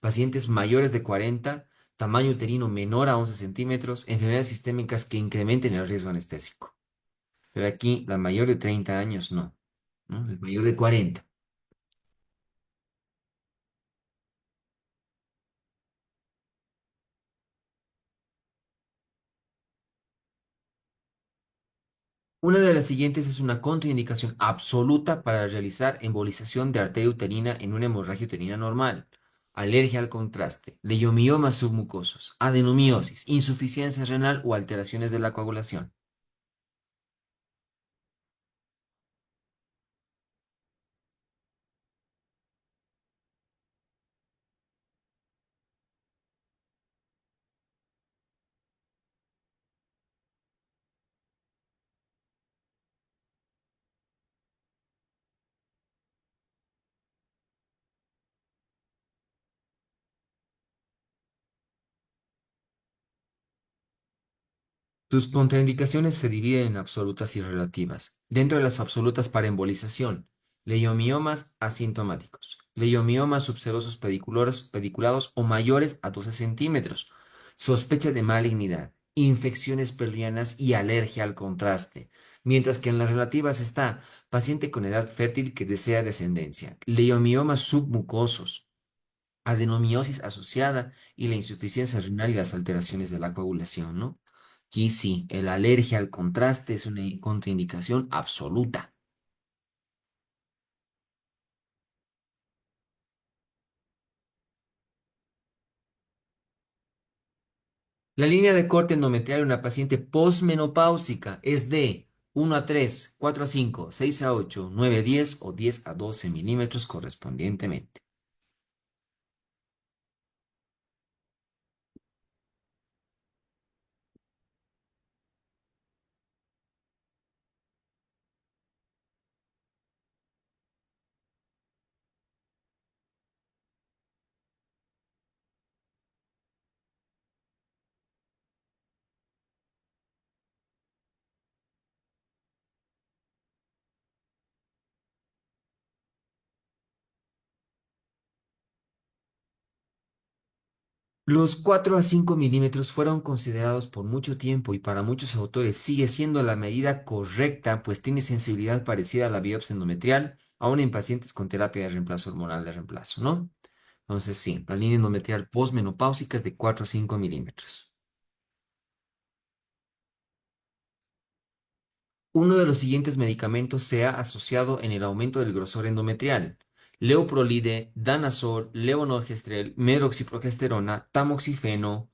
A: pacientes mayores de 40, tamaño uterino menor a 11 centímetros, enfermedades sistémicas que incrementen el riesgo anestésico. Pero aquí, la mayor de 30 años, no, ¿no? Es mayor de 40. Una de las siguientes es una contraindicación absoluta para realizar embolización de arteria uterina en una hemorragia uterina normal: alergia al contraste, leiomiomas submucosos, adenomiosis, insuficiencia renal o alteraciones de la coagulación. Sus contraindicaciones se dividen en absolutas y relativas. Dentro de las absolutas, para embolización: leiomiomas asintomáticos, leiomiomas subserosos pediculados o mayores a 12 centímetros, sospecha de malignidad, infecciones pelvianas y alergia al contraste. Mientras que en las relativas está paciente con edad fértil que desea descendencia, leiomiomas submucosos, adenomiosis asociada y la insuficiencia renal y las alteraciones de la coagulación, ¿no? Aquí sí, la alergia al contraste es una contraindicación absoluta. La línea de corte endometrial en una paciente posmenopáusica es de 1 a 3, 4 a 5, 6 a 8, 9 a 10 o 10 a 12 milímetros correspondientemente. Los 4 a 5 milímetros fueron considerados por mucho tiempo y para muchos autores sigue siendo la medida correcta, pues tiene sensibilidad parecida a la biopsia endometrial, aún en pacientes con terapia de reemplazo hormonal de reemplazo, ¿no? Entonces sí, la línea endometrial posmenopáusica es de 4 a 5 milímetros. Uno de los siguientes medicamentos se ha asociado en el aumento del grosor endometrial: leoprolide, danazol, levonorgestrel, medroxiprogesterona, tamoxifeno.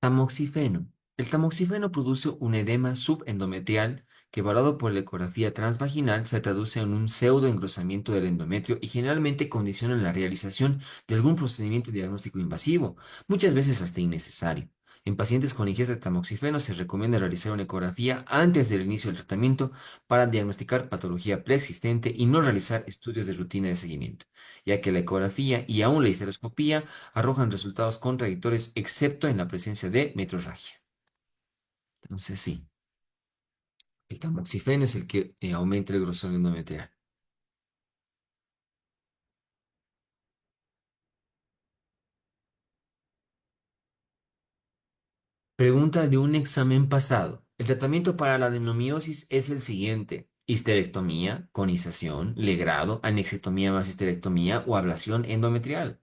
A: Tamoxifeno. El tamoxifeno produce un edema subendometrial que, evaluado por la ecografía transvaginal, se traduce en un pseudoengrosamiento del endometrio y generalmente condiciona la realización de algún procedimiento diagnóstico invasivo, muchas veces hasta innecesario. En pacientes con ingesta de tamoxifeno se recomienda realizar una ecografía antes del inicio del tratamiento para diagnosticar patología preexistente y no realizar estudios de rutina de seguimiento, ya que la ecografía y aún la histeroscopía arrojan resultados contradictorios excepto en la presencia de metrorragia. Entonces, sí, el tamoxifeno es el que aumenta el grosor endometrial. Pregunta de un examen pasado. El tratamiento para la adenomiosis es el siguiente: histerectomía, conización, legrado, anexectomía más histerectomía o ablación endometrial.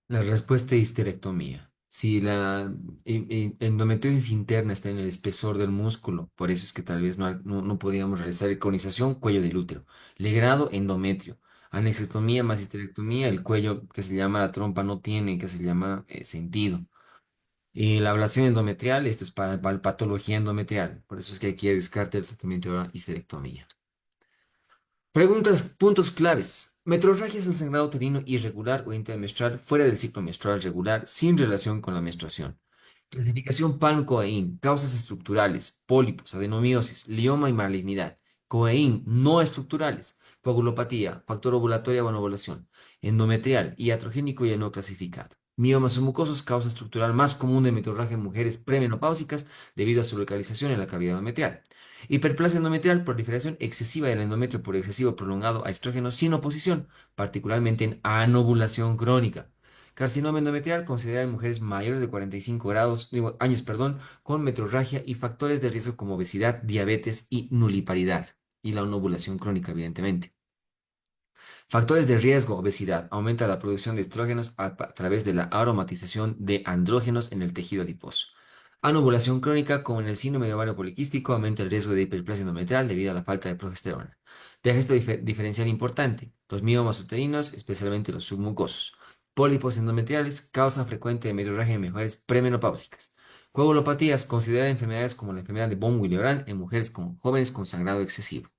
A: La respuesta es histerectomía. Si la endometriosis interna está en el espesor del músculo, por eso es que tal vez no podíamos realizar iconización, cuello del útero. Legrado, endometrio. Anexectomía más histerectomía, el cuello que se llama la trompa no tiene, que se llama sentido. Y la ablación endometrial, esto es para patología endometrial, por eso es que hay que descartar el tratamiento de la histerectomía. Preguntas, puntos claves. Metrorragia es el sangrado uterino irregular o intermenstrual fuera del ciclo menstrual regular sin relación con la menstruación. Clasificación PAN-COAIN. Causas estructurales, pólipos, adenomiosis, lioma y malignidad. COAIN no estructurales, coagulopatía, factor ovulatoria o anovulación, endometrial, iatrogénico y no clasificado. Miomas submucosos, causa estructural más común de metrorragia en mujeres premenopáusicas debido a su localización en la cavidad endometrial. Hiperplasia endometrial, proliferación excesiva del endometrio por excesivo prolongado a estrógenos sin oposición, particularmente en anovulación crónica. Carcinoma endometrial considerada en mujeres mayores de 45 años, con metrorragia y factores de riesgo como obesidad, diabetes y nuliparidad. Y la anovulación crónica, evidentemente. Factores de riesgo, obesidad. Aumenta la producción de estrógenos a través de la aromatización de andrógenos en el tejido adiposo. Anovulación crónica, como en el síndrome de ovario poliquístico, aumenta el riesgo de hiperplasia endometrial debido a la falta de progesterona. Deja esto diferencial importante. Los miomas uterinos, especialmente los submucosos. Pólipos endometriales, causa frecuente de metrorragia en mujeres premenopáusicas. Coagulopatías, consideradas enfermedades como la enfermedad de von Willebrand en mujeres jóvenes con sangrado excesivo.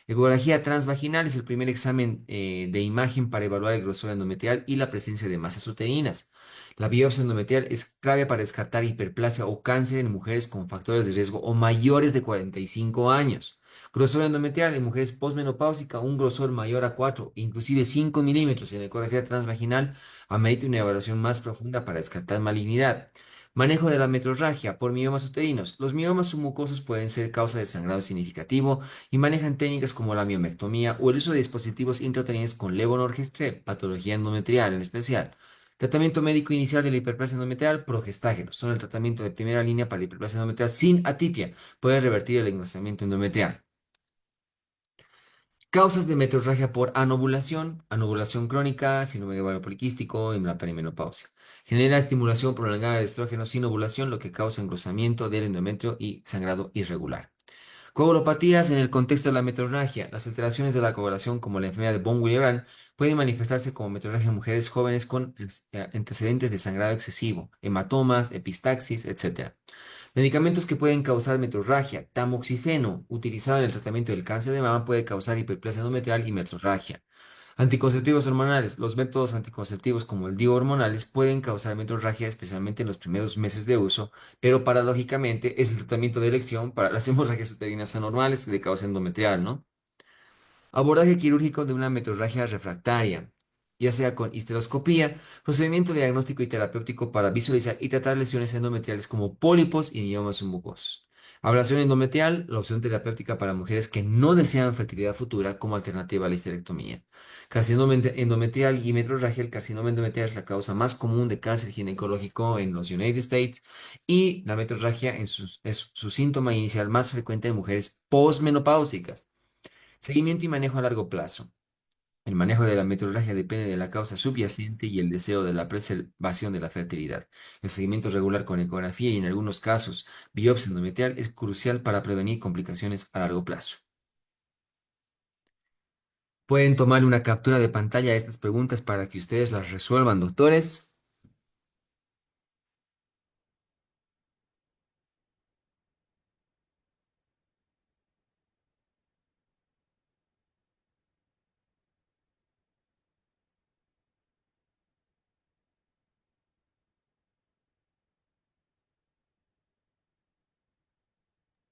A: Ecografía transvaginal es el primer examen de imagen para evaluar el grosor endometrial y la presencia de masas uterinas. La biopsia endometrial es clave para descartar hiperplasia o cáncer en mujeres con factores de riesgo o mayores de 45 años. Grosor endometrial en mujeres posmenopáusicas, un grosor mayor a 4, inclusive 5 milímetros en ecografía transvaginal, amerita una evaluación más profunda para descartar malignidad. Manejo de la metrorragia por miomas uterinos. Los miomas submucosos pueden ser causa de sangrado significativo y manejan técnicas como la miomectomía o el uso de dispositivos intrauterinos con levonorgestrel, patología endometrial en especial. Tratamiento médico inicial de la hiperplasia endometrial, progestágenos. Son el tratamiento de primera línea para la hiperplasia endometrial sin atipia. Puede revertir el engrosamiento endometrial. Causas de metrorragia por anovulación crónica, síndrome de ovario poliquístico y la perimenopausia. Genera estimulación prolongada de estrógeno sin ovulación, lo que causa engrosamiento del endometrio y sangrado irregular. Coagulopatías en el contexto de la metrorragia. Las alteraciones de la coagulación, como la enfermedad de von Willebrand, pueden manifestarse como metrorragia en mujeres jóvenes con antecedentes de sangrado excesivo, hematomas, epistaxis, etc. Medicamentos que pueden causar metrorragia. Tamoxifeno, utilizado en el tratamiento del cáncer de mama, puede causar hiperplasia endometrial y metrorragia. Anticonceptivos hormonales. Los métodos anticonceptivos como el DIU hormonales pueden causar metrorragia, especialmente en los primeros meses de uso, pero paradójicamente es el tratamiento de elección para las hemorragias uterinas anormales de causa endometrial, ¿no? Abordaje quirúrgico de una metrorragia refractaria, ya sea con histeroscopía, procedimiento diagnóstico y terapéutico para visualizar y tratar lesiones endometriales como pólipos y miomas submucosos. Ablación endometrial, la opción terapéutica para mujeres que no desean fertilidad futura como alternativa a la histerectomía. Carcinoma endometrial y metrorragia. El carcinoma endometrial es la causa más común de cáncer ginecológico en los United States y la metrorragia es su síntoma inicial más frecuente en mujeres posmenopáusicas. Seguimiento y manejo a largo plazo. El manejo de la metrorragia depende de la causa subyacente y el deseo de la preservación de la fertilidad. El seguimiento regular con ecografía y en algunos casos biopsia endometrial es crucial para prevenir complicaciones a largo plazo. Pueden tomar una captura de pantalla de estas preguntas para que ustedes las resuelvan, doctores.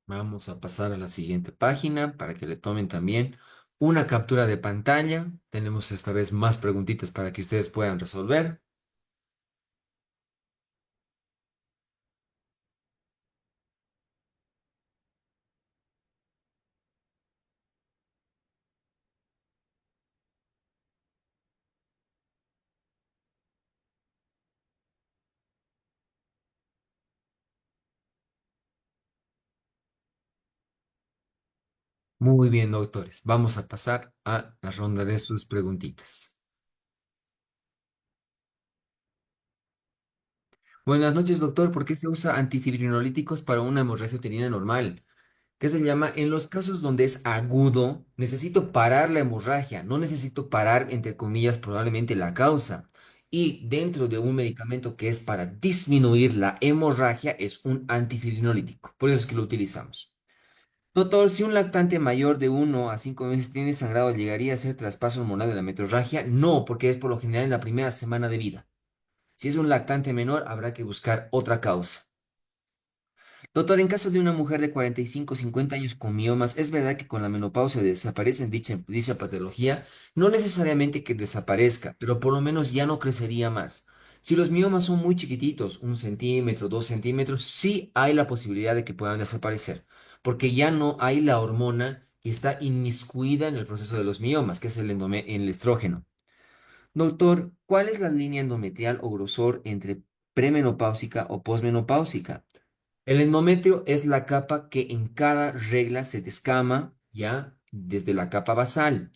A: Vamos a pasar a la siguiente página para que le tomen también una captura de pantalla. Tenemos esta vez más preguntitas para que ustedes puedan resolver. Muy bien, doctores. Vamos a pasar a la ronda de sus preguntitas. Buenas noches, doctor. ¿Por qué se usa antifibrinolíticos para una hemorragia uterina normal? ¿Qué se llama? En los casos donde es agudo, necesito parar la hemorragia, no necesito parar, entre comillas, probablemente la causa. Y dentro de un medicamento que es para disminuir la hemorragia, es un antifibrinolítico. Por eso es que lo utilizamos. Doctor, si un lactante mayor de 1 a 5 meses tiene sangrado, ¿llegaría a ser traspaso hormonal de la metorragia? No, porque es por lo general en la primera semana de vida. Si es un lactante menor, habrá que buscar otra causa. Doctor, en caso de una mujer de 45 o 50 años con miomas, ¿es verdad que con la menopausia desaparece dicha patología? No necesariamente que desaparezca, pero por lo menos ya no crecería más. Si los miomas son muy chiquititos, 1 centímetro, 2 centímetros, sí hay la posibilidad de que puedan desaparecer, porque ya no hay la hormona que está inmiscuida en el proceso de los miomas, que es el estrógeno. Doctor, ¿cuál es la línea endometrial o grosor entre premenopáusica o posmenopáusica? El endometrio es la capa que en cada regla se descama, ¿ya? Desde la capa basal.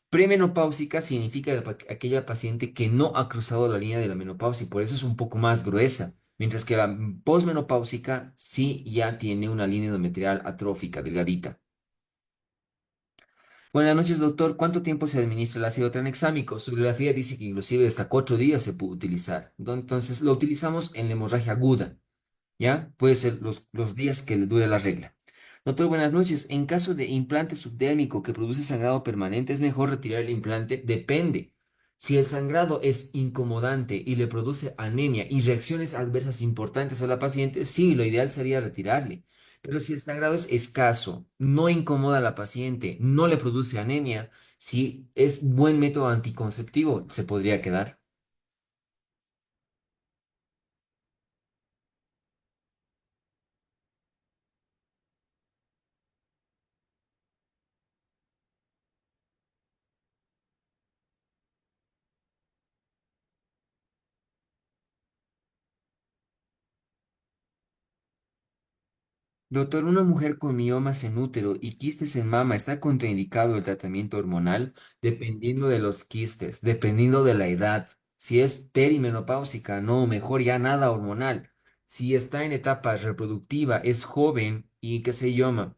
A: Premenopáusica significa aquella paciente que no ha cruzado la línea de la menopausia y por eso es un poco más gruesa, mientras que la posmenopáusica sí ya tiene una línea endometrial atrófica, delgadita. Buenas noches, doctor. ¿Cuánto tiempo se administra el ácido tranexámico? Su bibliografía dice que inclusive hasta 4 días se puede utilizar. Entonces, lo utilizamos en la hemorragia aguda. ¿Ya? Puede ser los días que le dure la regla. Doctor, buenas noches. En caso de implante subdérmico que produce sangrado permanente, ¿es mejor retirar el implante? Depende. Si el sangrado es incomodante y le produce anemia y reacciones adversas importantes a la paciente, sí, lo ideal sería retirarle. Pero si el sangrado es escaso, no incomoda a la paciente, no le produce anemia, si es buen método anticonceptivo, se podría quedar. Doctor, una mujer con miomas en útero y quistes en mama, ¿está contraindicado el tratamiento hormonal? Dependiendo de los quistes, dependiendo de la edad. Si es perimenopáusica, no, mejor ya nada hormonal. Si está en etapa reproductiva, es joven y qué sé yo,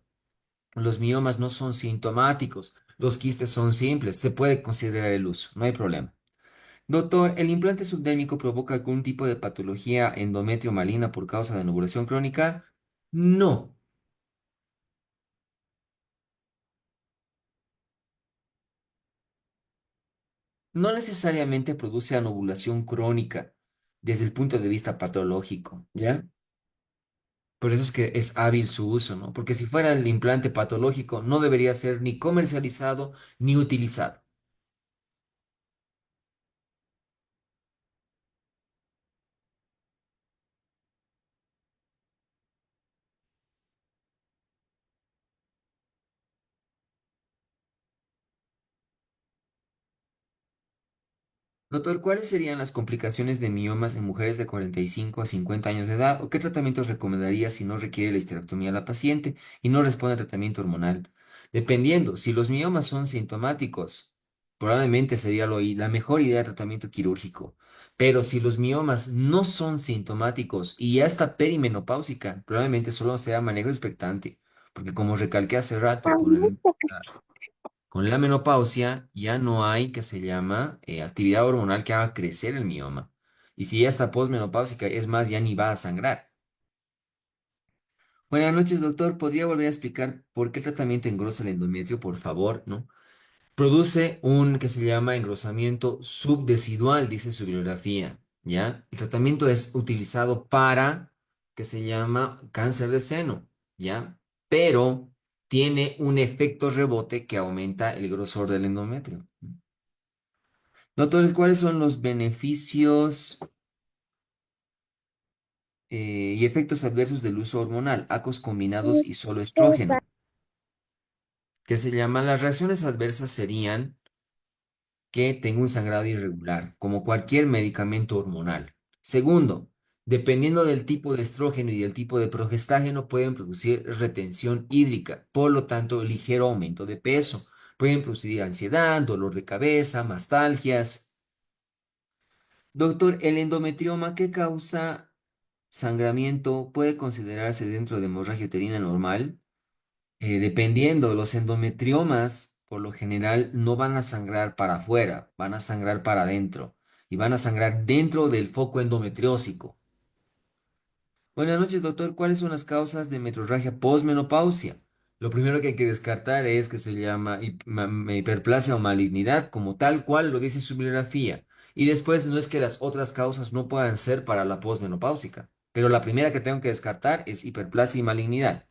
A: los miomas no son sintomáticos, los quistes son simples, se puede considerar el uso, no hay problema. Doctor, ¿el implante subdérmico provoca algún tipo de patología endometrio maligna por causa de anovulación crónica? No. No necesariamente produce anovulación crónica desde el punto de vista patológico, ¿ya? Por eso es que es hábil su uso, ¿no? Porque si fuera el implante patológico, no debería ser ni comercializado ni utilizado. Doctor, ¿cuáles serían las complicaciones de miomas en mujeres de 45 a 50 años de edad? ¿O qué tratamientos recomendaría si no requiere la histerectomía a la paciente y no responde al tratamiento hormonal? Dependiendo, si los miomas son sintomáticos, probablemente sería la mejor idea de tratamiento quirúrgico. Pero si los miomas no son sintomáticos y ya está perimenopáusica, probablemente solo sea manejo expectante. Porque como recalqué hace rato, con la menopausia ya no hay que se llama actividad hormonal que haga crecer el mioma. Y si ya está posmenopáusica, es más, ya ni va a sangrar. Buenas noches, doctor. ¿Podría volver a explicar por qué el tratamiento engrosa el endometrio, por favor, ¿no? Produce un que se llama engrosamiento subdesidual, dice su bibliografía, ¿ya? El tratamiento es utilizado para que se llama cáncer de seno, ¿ya? Pero tiene un efecto rebote que aumenta el grosor del endometrio. Doctores, ¿cuáles son los beneficios y efectos adversos del uso hormonal, ACOS combinados y solo estrógeno? Que se llama, las reacciones adversas serían que tenga un sangrado irregular, como cualquier medicamento hormonal. Segundo, dependiendo del tipo de estrógeno y del tipo de progestágeno, pueden producir retención hídrica, por lo tanto, ligero aumento de peso. Pueden producir ansiedad, dolor de cabeza, mastalgias. Doctor, ¿el endometrioma qué causa? sangramiento puede considerarse dentro de hemorragia uterina normal. Dependiendo, los endometriomas por lo general no van a sangrar para afuera, van a sangrar para adentro y van a sangrar dentro del foco endometriósico. Buenas noches, doctor. ¿Cuáles son las causas de metrorragia posmenopausia? Lo primero que hay que descartar es que se llama hiperplasia o malignidad, como tal cual lo dice su bibliografía. Y después no es que las otras causas no puedan ser para la posmenopáusica, pero la primera que tengo que descartar es hiperplasia y malignidad.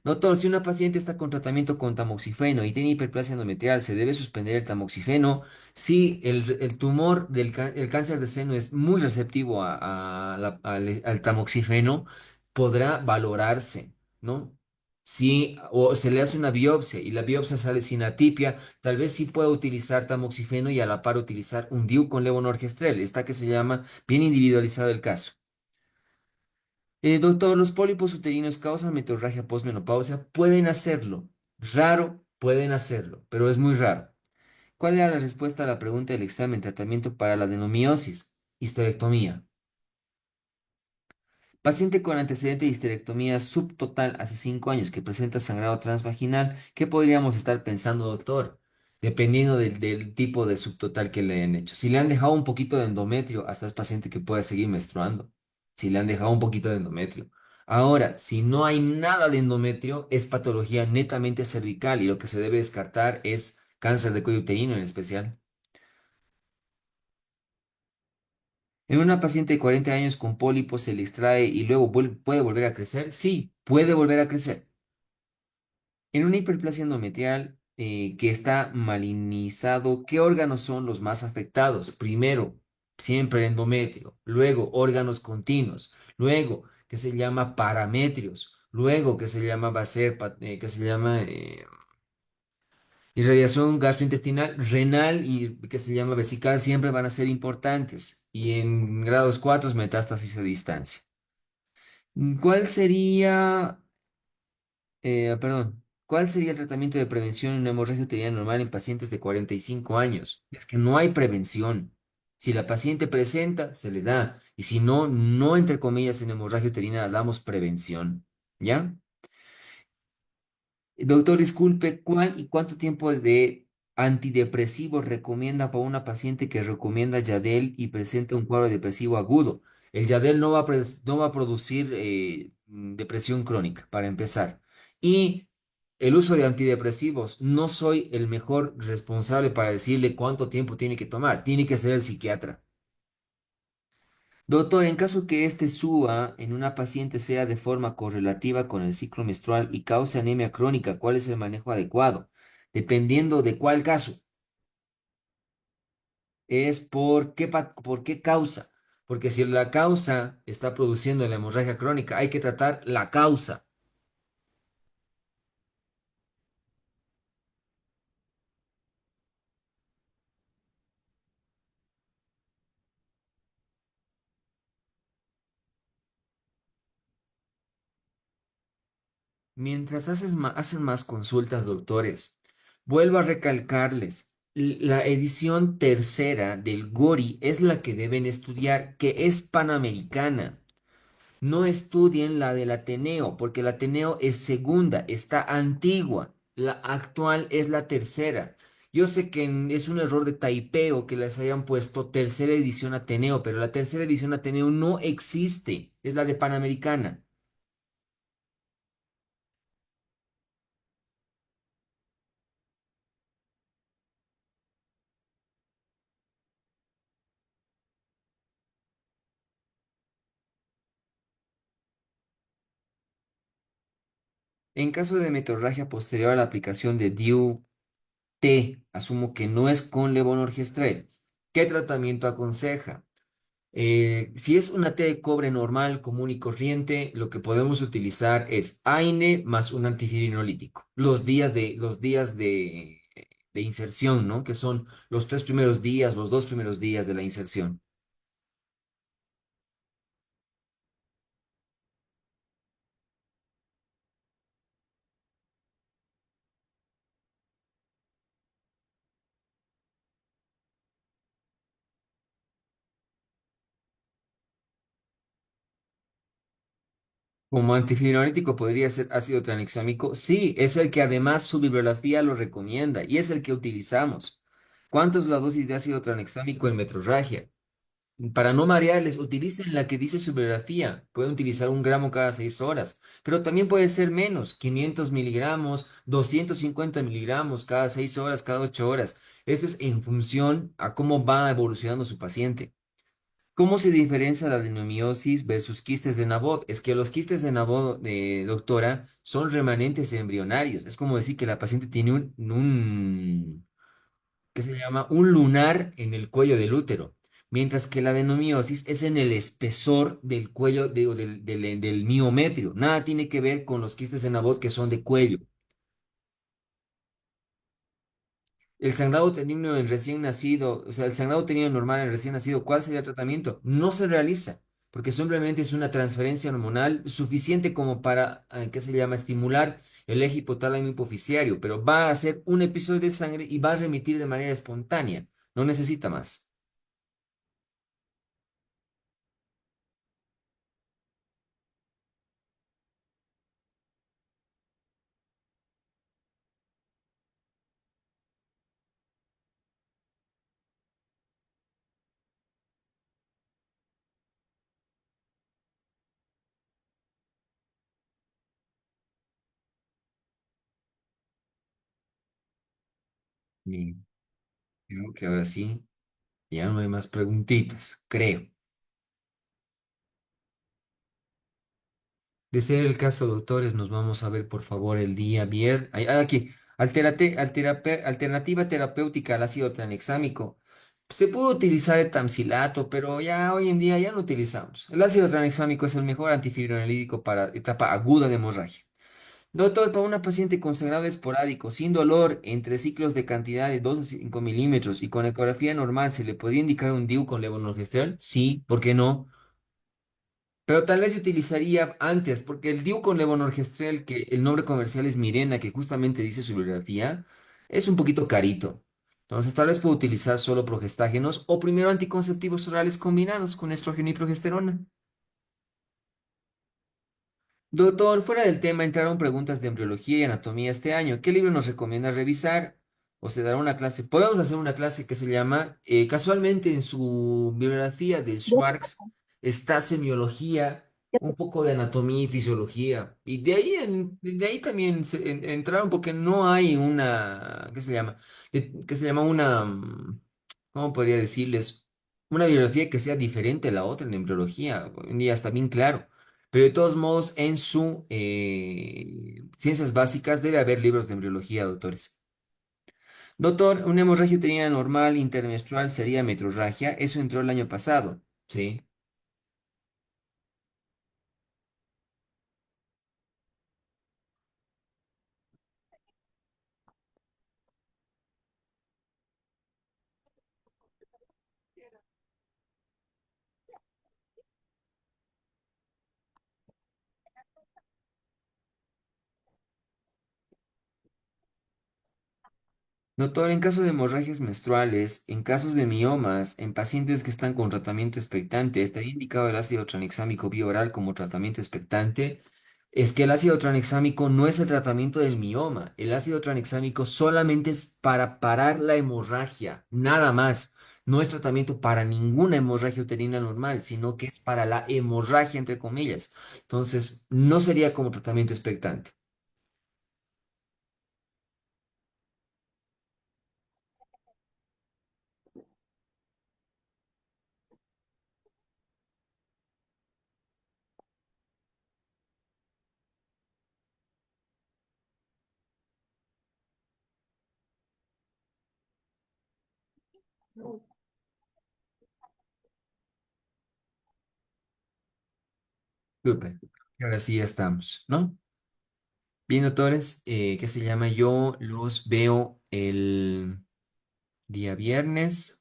A: Doctor, si una paciente está con tratamiento con tamoxifeno y tiene hiperplasia endometrial, ¿se debe suspender el tamoxifeno? Si el tumor el cáncer de seno es muy receptivo al tamoxifeno, podrá valorarse, ¿no? Si o se le hace una biopsia y la biopsia sale sin atipia, tal vez sí pueda utilizar tamoxifeno y a la par utilizar un DIU con levonorgestrel, esta que se llama bien individualizado el caso. Doctor, ¿los pólipos uterinos causan meteorragia posmenopausia? Pueden hacerlo. Raro, pueden hacerlo, pero es muy raro. ¿Cuál era la respuesta a la pregunta del examen tratamiento para la adenomiosis? Histerectomía. Paciente con antecedente de histerectomía subtotal hace 5 años que presenta sangrado transvaginal. ¿Qué podríamos estar pensando, doctor? Dependiendo del tipo de subtotal que le han hecho. Si le han dejado un poquito de endometrio, hasta es paciente que puede seguir menstruando. Si le han dejado un poquito de endometrio. Ahora, si no hay nada de endometrio, es patología netamente cervical y lo que se debe descartar es cáncer de cuello uterino en especial. En una paciente de 40 años con pólipos se le extrae y luego puede volver a crecer. Sí, puede volver a crecer. En una hiperplasia endometrial que está malignizado, ¿qué órganos son los más afectados? Primero, siempre el endometrio, luego órganos continuos, luego que se llama parametrios, luego que se llama irradiación gastrointestinal, renal y que se llama vesical, siempre van a ser importantes. Y en grados 4 metástasis a distancia. ¿Cuál sería ¿cuál sería el tratamiento de prevención en una hemorragia uterina normal en pacientes de 45 años? Es que no hay prevención. Si la paciente presenta, se le da. Y si no, no entre comillas en hemorragia uterina damos prevención. ¿Ya? Doctor, disculpe, ¿cuál y cuánto tiempo de antidepresivo recomienda para una paciente que recomienda Yadel y presenta un cuadro depresivo agudo? El Yadel no va a producir depresión crónica, para empezar. Y el uso de antidepresivos, no soy el mejor responsable para decirle cuánto tiempo tiene que tomar. Tiene que ser el psiquiatra. Doctor, en caso que este suba en una paciente sea de forma correlativa con el ciclo menstrual y cause anemia crónica, ¿cuál es el manejo adecuado? Dependiendo de cuál caso, es por qué causa. Porque si la causa está produciendo la hemorragia crónica, hay que tratar la causa. Mientras hacen más consultas, doctores, vuelvo a recalcarles, la edición tercera del GORI es la que deben estudiar, que es panamericana. No estudien la del Ateneo, porque el Ateneo es segunda, está antigua. La actual es la tercera. Yo sé que es un error de taipeo que les hayan puesto tercera edición Ateneo, pero la tercera edición Ateneo no existe, es la de Panamericana. En caso de metorragia posterior a la aplicación de DIU T, asumo que no es con levonorgestrel. ¿Qué tratamiento aconseja? Si es una T de cobre normal, común y corriente, lo que podemos utilizar es AINE más un antifirinolítico. De inserción, ¿no? Que son los 3 primeros días, los 2 primeros días de la inserción. Como antifibrinolítico podría ser ácido tranexámico. Sí, es el que además su bibliografía lo recomienda y es el que utilizamos. ¿Cuánto es la dosis de ácido tranexámico en metrorragia? Para no marearles, utilicen la que dice su bibliografía. Pueden utilizar 1 gramo cada 6 horas, pero también puede ser menos, 500 miligramos, 250 miligramos cada 6 horas, cada 8 horas. Esto es en función a cómo va evolucionando su paciente. ¿Cómo se diferencia la adenomiosis versus quistes de Nabot? Es que los quistes de Nabot, doctora, son remanentes embrionarios. Es como decir que la paciente tiene ¿qué se llama? Un lunar en el cuello del útero, mientras que la adenomiosis es en el espesor del cuello, del miometrio. Nada tiene que ver con los quistes de Nabot que son de cuello. El sangrado uterino en recién nacido, o sea, el sangrado uterino normal en recién nacido, ¿cuál sería el tratamiento? No se realiza, porque simplemente es una transferencia hormonal suficiente como para, ¿qué se llama?, estimular el eje hipotálamo hipoficiario, pero va a hacer un episodio de sangre y va a remitir de manera espontánea, no necesita más. Bien, creo que ahora sí, ya no hay más preguntitas, creo. De ser el caso, doctores, nos vamos a ver, por favor, el día viernes. Aquí, alternativa terapéutica al ácido tranexámico. Se puede utilizar el tamcilato, pero ya hoy en día ya no utilizamos. El ácido tranexámico es el mejor antifibrinolítico para etapa aguda de hemorragia. Doctor, para una paciente con sangrado esporádico, sin dolor, entre ciclos de cantidad de 2 a 5 milímetros y con ecografía normal, ¿se le podría indicar un DIU con levonorgestrel? Sí, ¿por qué no? Pero tal vez se utilizaría antes, porque el DIU con levonorgestrel, que el nombre comercial es Mirena, que justamente dice su bibliografía, es un poquito carito. Entonces, tal vez puedo utilizar solo progestágenos o primero anticonceptivos orales combinados con estrógeno y progesterona. Doctor, fuera del tema, entraron preguntas de embriología y anatomía este año. ¿Qué libro nos recomienda revisar? O se dará una clase. Podemos hacer una clase que se llama, casualmente en su bibliografía de Schwartz está semiología, un poco de anatomía y fisiología. Y de ahí también entraron porque no hay una, ¿qué se llama? ¿Qué se llama una, ¿cómo podría decirles? Una bibliografía que sea diferente a la otra en embriología. Hoy en día está bien claro. Pero de todos modos, en su ciencias básicas debe haber libros de embriología, doctores. Doctor, una hemorragia uterina normal intermenstrual sería metrorragia. Eso entró el año pasado. Sí. Doctor, en caso de hemorragias menstruales, en casos de miomas, en pacientes que están con tratamiento expectante, ¿está indicado el ácido tranexámico bioral como tratamiento expectante? Es que el ácido tranexámico no es el tratamiento del mioma. El ácido tranexámico solamente es para parar la hemorragia, nada más. No es tratamiento para ninguna hemorragia uterina normal, sino que es para la hemorragia, entre comillas. Entonces, no sería como tratamiento expectante. Súper. Y ahora sí ya estamos, ¿no? Bien, doctores, ¿qué se llama? Yo los veo el día viernes